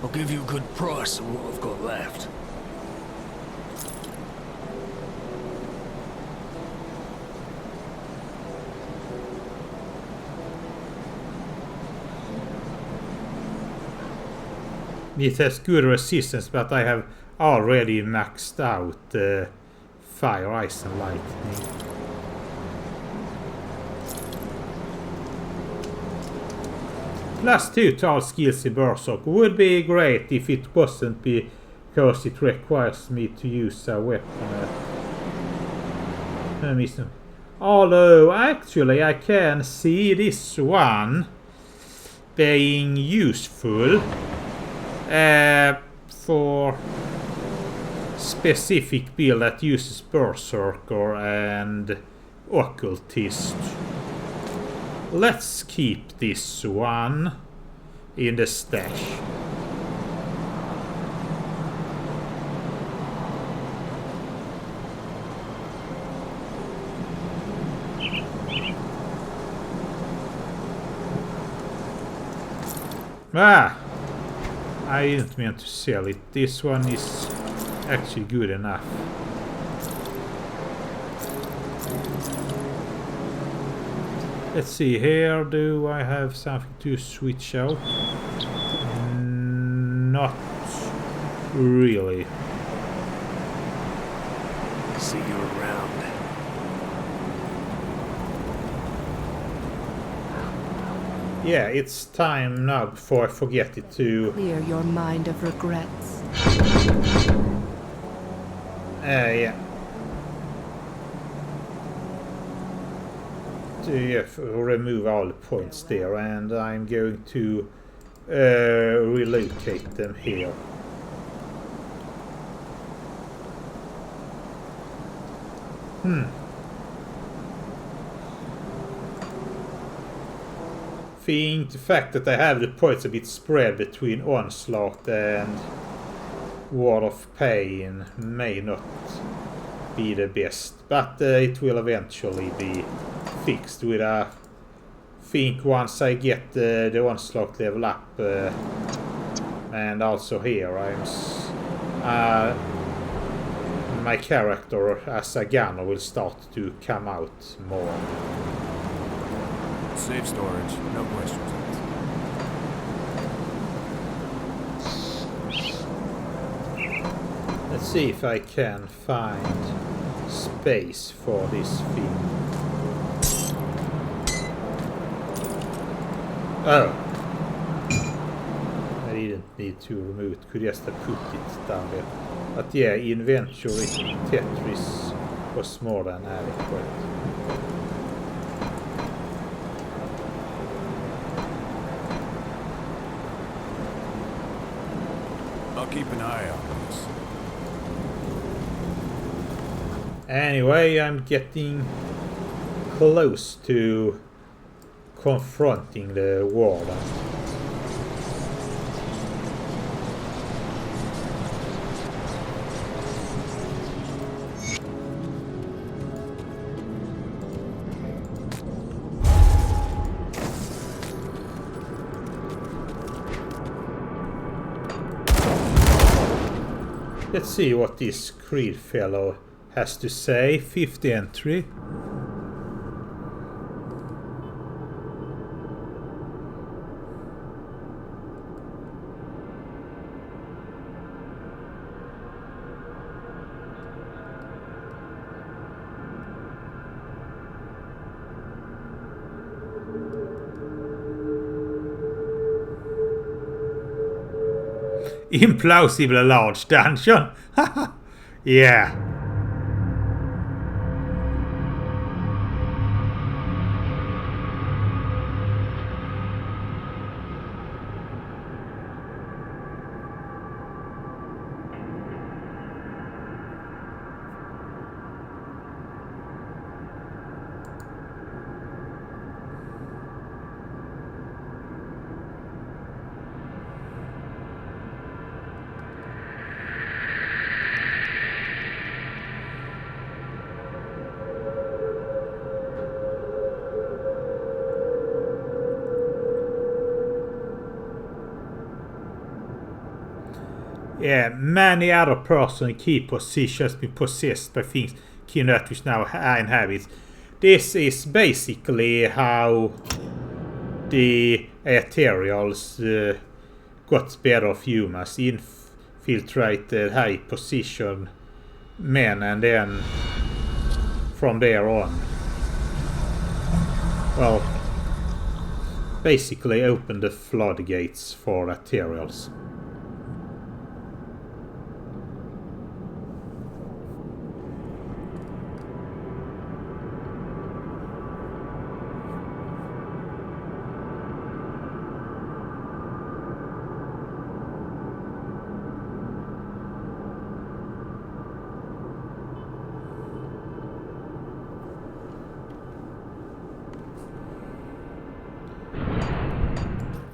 I'll give you a good price on what I've got left. It has good resistance, but I have already maxed out fire, ice and lightning. +2 to all skills in Berserker would be great if it wasn't because it requires me to use a weapon. Although actually I can see this one being useful for specific build that uses Berserker and Occultist. Let's keep this one in the stash. I didn't mean to sell it. This one is actually good enough. Let's see here. Do I have something to switch out? Not really. See you around. Yeah, it's time now before I forget it to... Clear your mind of regrets. Yeah. To remove all the points there, and I'm going to relocate them here. Think the fact that I have the points a bit spread between Onslaught and Ward of Pain may not be the best, but it will eventually be fixed with a... think once I get the Onslaught level up, and also here my character as a gunner will start to come out more. Safe storage, no questions asked. Let's see if I can find space for this thing. Oh. I didn't need to remove it, could just have put it down there. But yeah, inventory Tetris was more than adequate. I'll keep an eye on this. Anyway, I'm getting close to confronting the warden. Let's see what this Creed fellow has to say. 5th entry. Implausible large dungeon. Yeah. Yeah, many other person in key positions been possessed by things Keynote which now inhabits. This is basically how the Aetherials got better of humans, infiltrated high position men, and then from there on, well, basically opened the floodgates for Aetherials.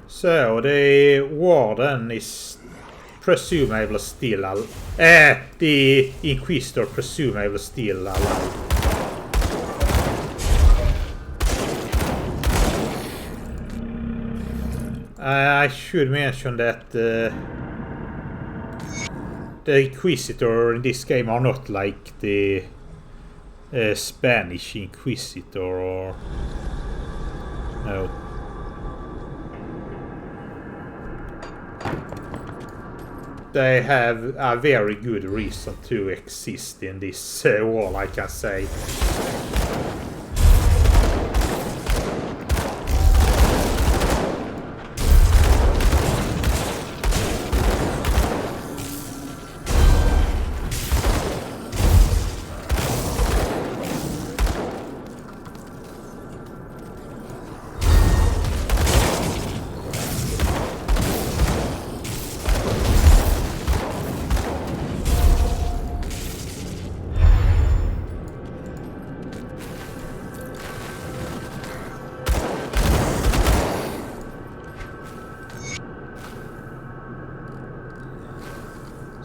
So the warden is presumably still alive. The Inquisitor presumably still alive. I should mention that the Inquisitor in this game are not like the Spanish Inquisitor or no. They have a very good reason to exist in this wall, I can say.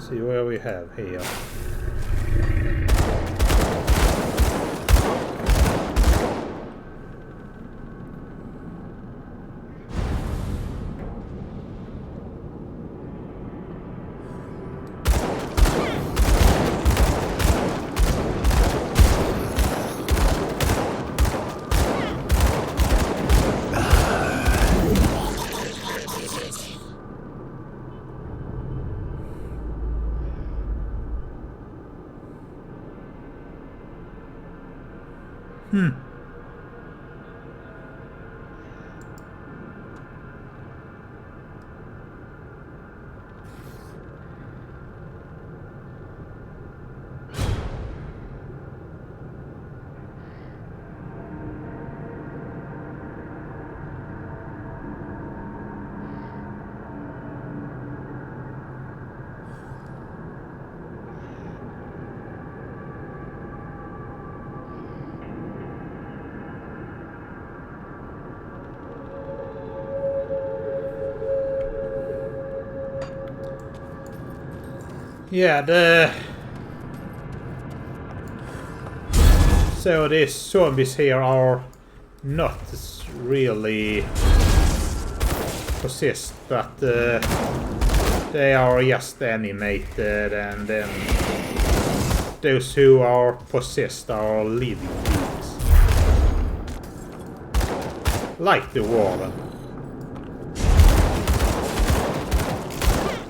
See where we have here. Yeah, so these zombies here are not really possessed, but they are just animated, and then those who are possessed are living beings. Like the warden.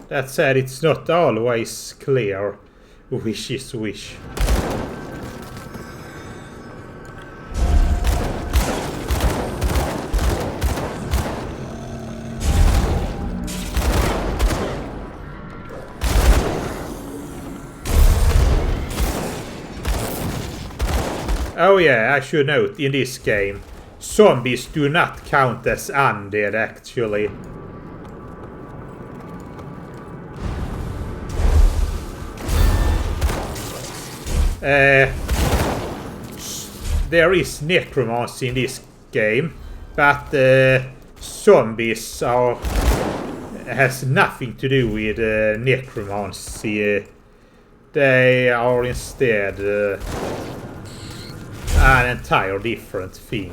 That said, it's not always clear which is which. Oh yeah, I should note, in this game, zombies do not count as undead actually. There is necromancy in this game, but zombies has nothing to do with necromancy. They are instead an entire different thing.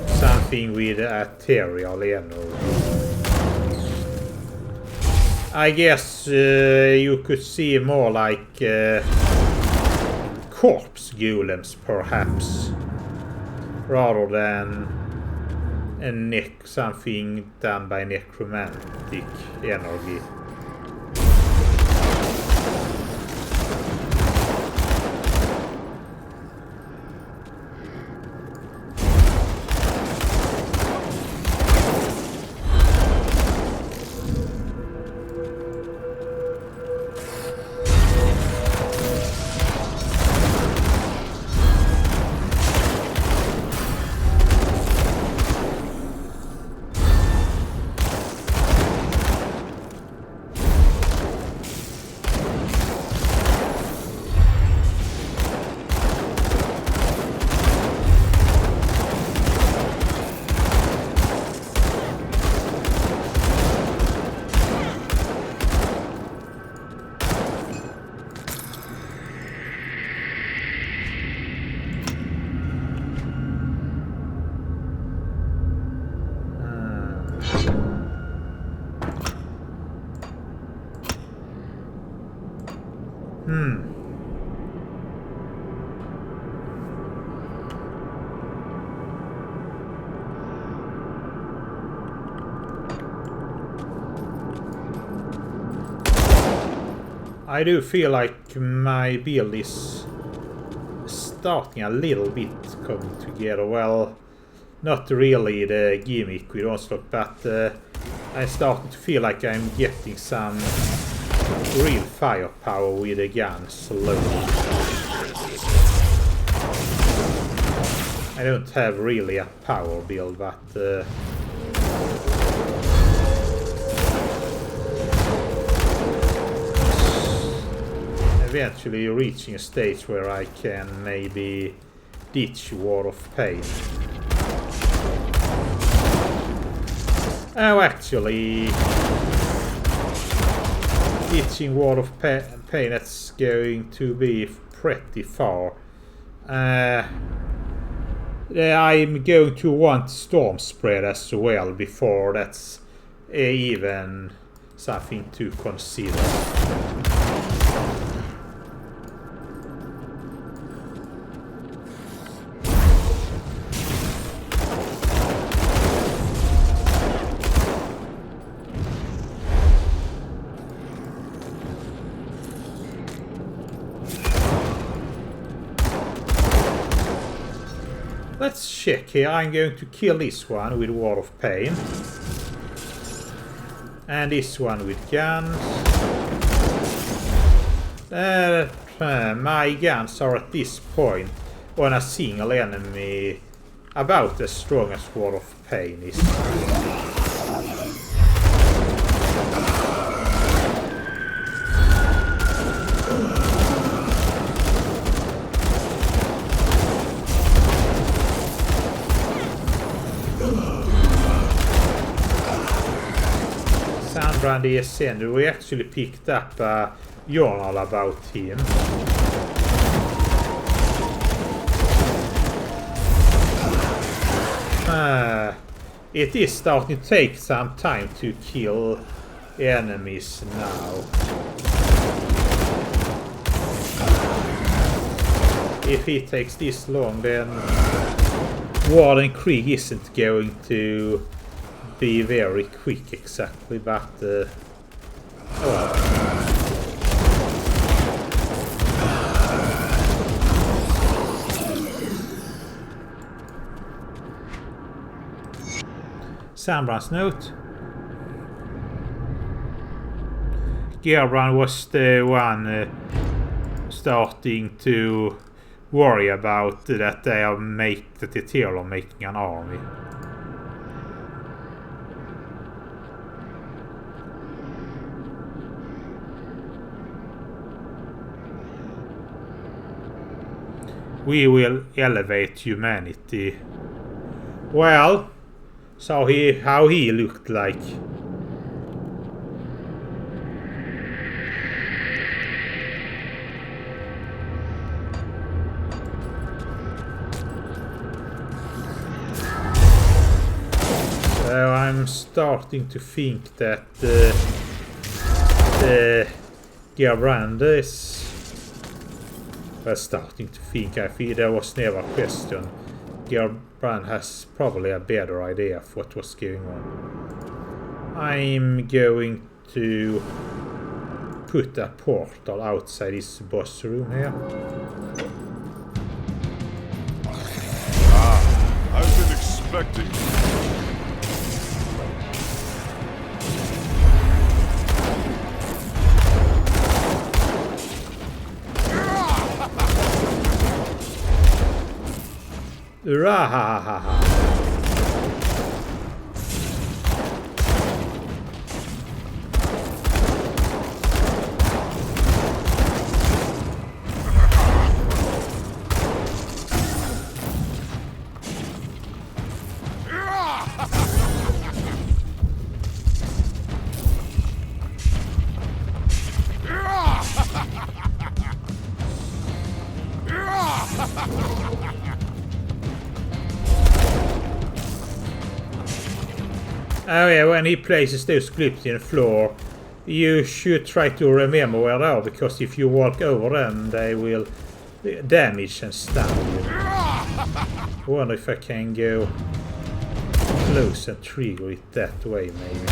Something with Aetherial energy. I guess you could see more like corpse golems, perhaps, rather than something done by necromantic energy. I do feel like my build is starting a little bit coming together. Well, not really the gimmick with Onslaught, but I'm starting to feel like I'm getting some real firepower with the guns slowly. I don't have really a power build, but eventually reaching a stage where I can maybe ditch War of Pain. Oh, actually, ditching War of Pain, that's going to be pretty far. I'm going to want Storm Spread as well before that's even something to consider. Let's check here. I'm going to kill this one with War of Pain. And this one with guns. My guns are at this point on a single enemy about as strong as War of Pain is. Brand the Ascender, we actually picked up a journal about him. It is starting to take some time to kill enemies now. If it takes this long, then Warden Krieg isn't going to be very quick exactly, but oh well. Sambrand's note. Gerbrand was the one starting to worry about that they are the Aetherials making an army. We will elevate humanity. Well, so how he looked like. So I'm starting to think that the Gerbrand is starting to think. I feel there was never a question Gerbrand has probably a better idea of what was going on. I'm going to put a portal outside this boss room here. I've been expecting. Rahahaha. Oh yeah, when he places those clips in the floor, you should try to remember where they are, because if you walk over them, they will damage and stun you. I wonder if I can go close and trigger it that way, maybe.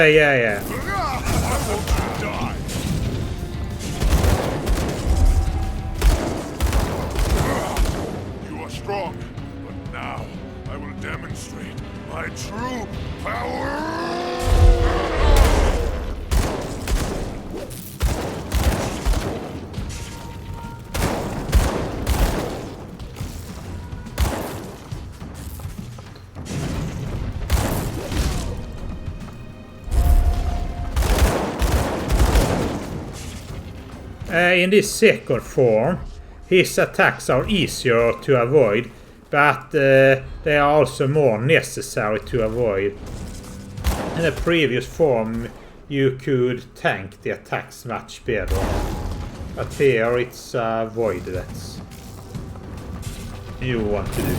Yeah. I want to die. You are strong, but now I will demonstrate my true power. In this second form, his attacks are easier to avoid, but they are also more necessary to avoid. In the previous form, you could tank the attacks much better, but here it's avoid that you want to do.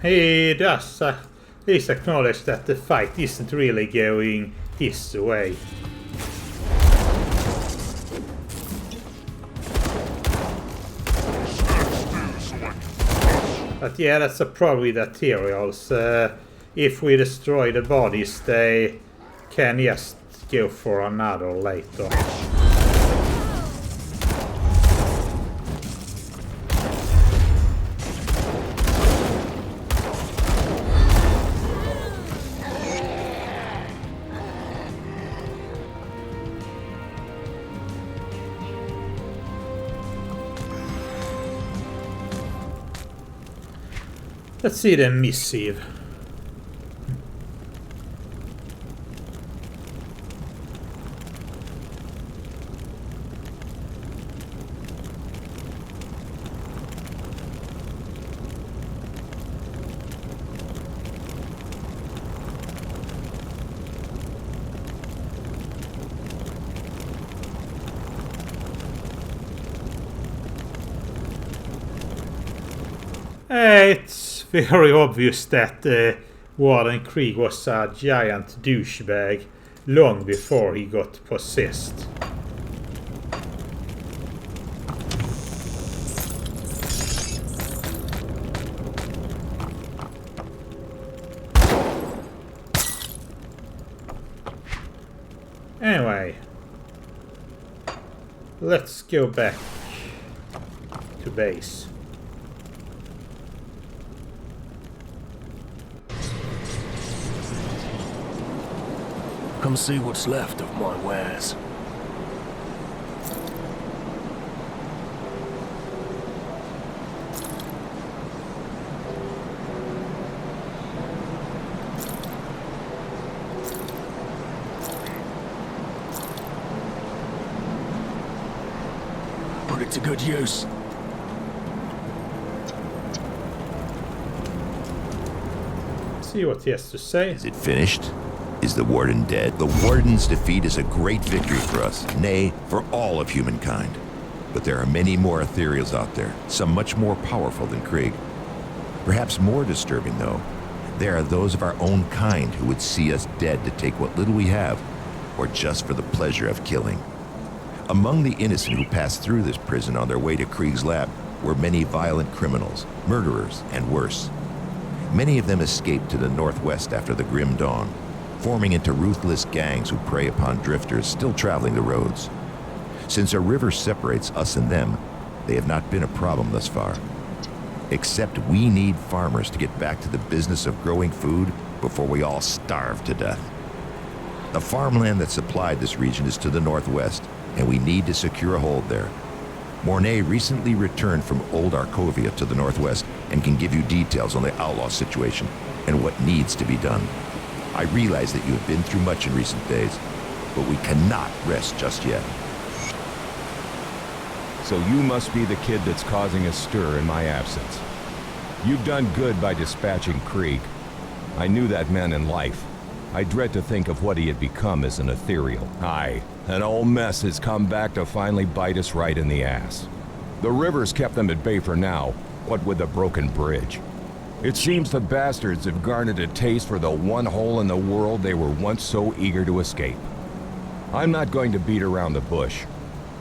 He does. He's acknowledged that the fight isn't really going his way. But yeah, that's a problem with Aetherials. If we destroy the bodies, they can just go for another later. Let's see the missive. It's very obvious that Warden Krieg was a giant douchebag long before he got possessed. Anyway, let's go back to base. Come see what's left of my wares. Put it to good use. See what he has to say. Is it finished? Is the Warden dead? The Warden's defeat is a great victory for us, nay, for all of humankind. But there are many more Aetherials out there, some much more powerful than Krieg. Perhaps more disturbing, though, there are those of our own kind who would see us dead to take what little we have, or just for the pleasure of killing. Among the innocent who passed through this prison on their way to Krieg's lab were many violent criminals, murderers, and worse. Many of them escaped to the northwest after the Grim Dawn, forming into ruthless gangs who prey upon drifters still traveling the roads. Since a river separates us and them, they have not been a problem thus far. Except we need farmers to get back to the business of growing food before we all starve to death. The farmland that supplied this region is to the northwest, and we need to secure a hold there. Mornay recently returned from Old Arkovia to the northwest and can give you details on the outlaw situation and what needs to be done. I realize that you have been through much in recent days, but we cannot rest just yet. So you must be the kid that's causing a stir in my absence. You've done good by dispatching Krieg. I knew that man in life. I dread to think of what he had become as an Aetherial. Aye, an old mess has come back to finally bite us right in the ass. The river's kept them at bay for now, what with the broken bridge. It seems the bastards have garnered a taste for the one hole in the world they were once so eager to escape. I'm not going to beat around the bush.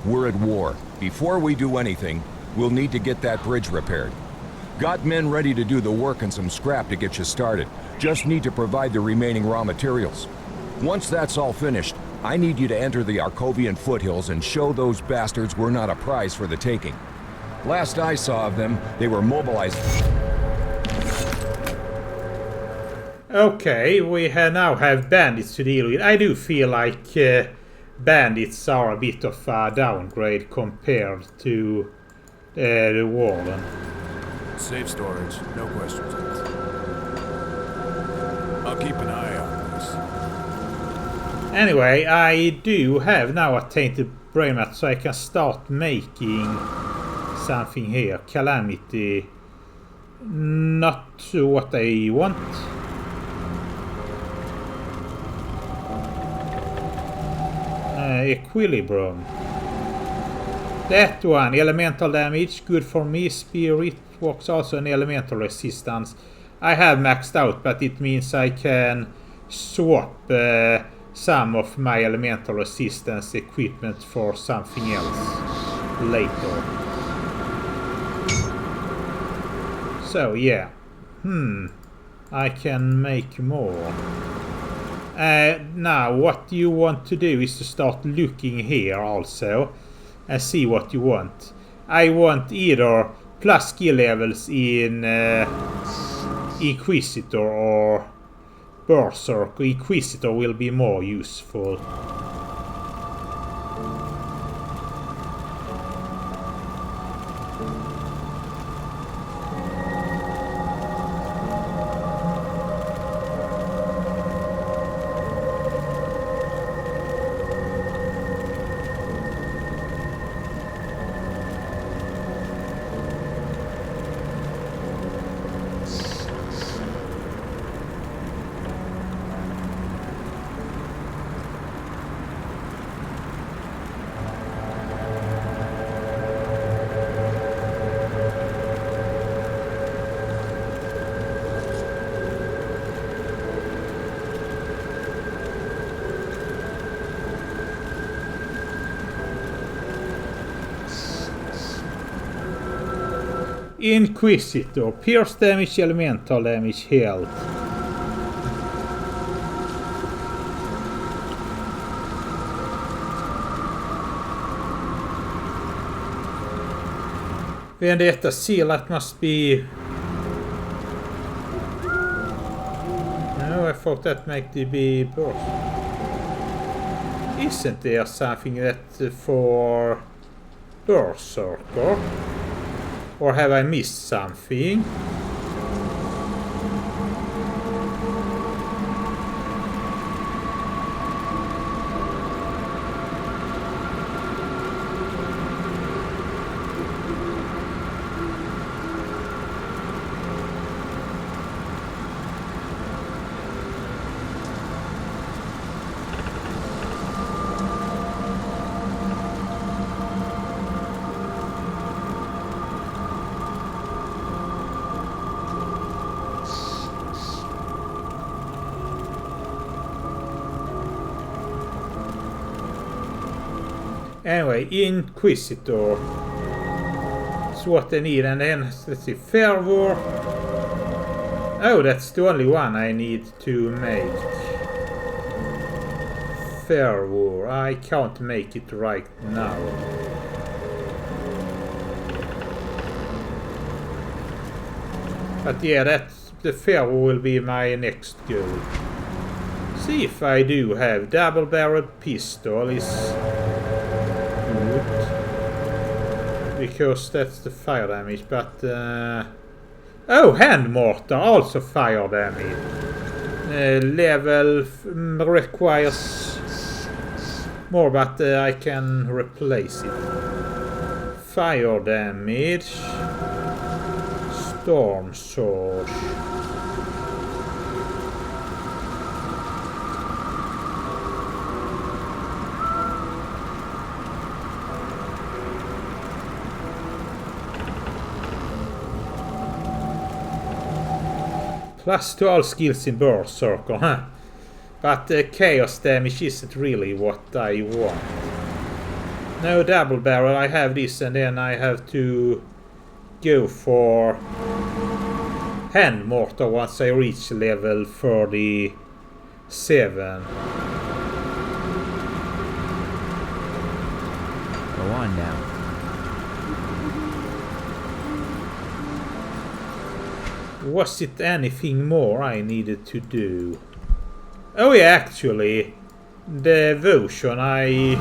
We're at war. Before we do anything, we'll need to get that bridge repaired. Got men ready to do the work and some scrap to get you started. Just need to provide the remaining raw materials. Once that's all finished, I need you to enter the Arkovian foothills and show those bastards we're not a prize for the taking. Last I saw of them, they were mobilized. Okay, we now have bandits to deal with. I do feel like bandits are a bit of a downgrade compared to the Warden. Safe storage, no questions asked. I'll keep an eye on this. Anyway, I do have now a tainted brain mat, so I can start making something here. Calamity. Not what I want. Equilibrium. That one, elemental damage, good for me. Spirit works also an elemental resistance. I have maxed out, but it means I can swap some of my elemental resistance equipment for something else later. So yeah, I can make more. Now what you want to do is to start looking here also and see what you want. I want either plus skill levels in Inquisitor or Berserker. Inquisitor will be more useful. Inquisitor. Pierce damage, elemental damage, health. Vendetta seal, that must be... No, I thought that might be burst. Isn't there something that for Berserker? Or have I missed something? Anyway, Inquisitor. That's what I need, and then let's see, Fervor. Oh, that's the only one I need to make. Fervor. I can't make it right now. But yeah, that's the Fervor will be my next goal. See if I do have double-barreled pistol is because that's the fire damage, but oh, hand mortar also fire damage. Level requires more, but I can replace it. Fire damage, storm surge. Plus to all skills in Berserker, huh? But chaos damage isn't really what I want. No double barrel, I have this and then I have to go for hand mortar once I reach level 37. Go on now. Was it anything more I needed to do? Oh yeah, actually, devotion I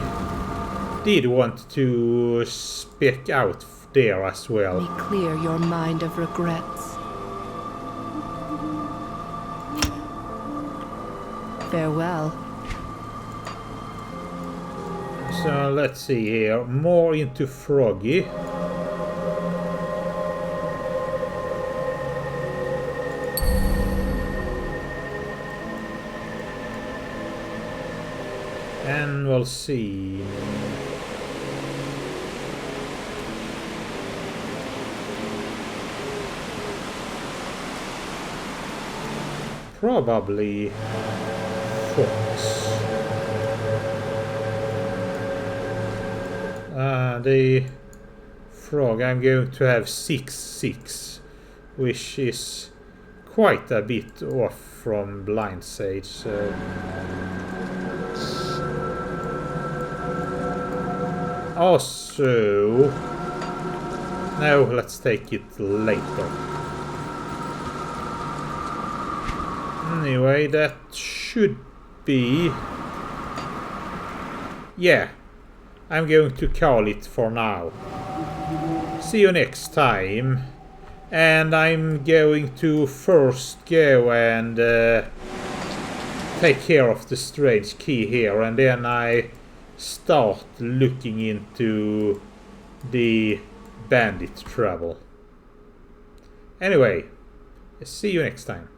did want to spec out there as well. Let me clear your mind of regrets. Farewell. So let's see here, more into Froggy. And we'll see. Probably Fox. The frog, I'm going to have 6/6, which is quite a bit off from Blind Sage, so... Also... No, let's take it later. Anyway, that should be... Yeah, I'm going to call it for now. See you next time. And I'm going to first go and take care of the strange key here, and then I start looking into the bandit trouble. Anyway, see you next time.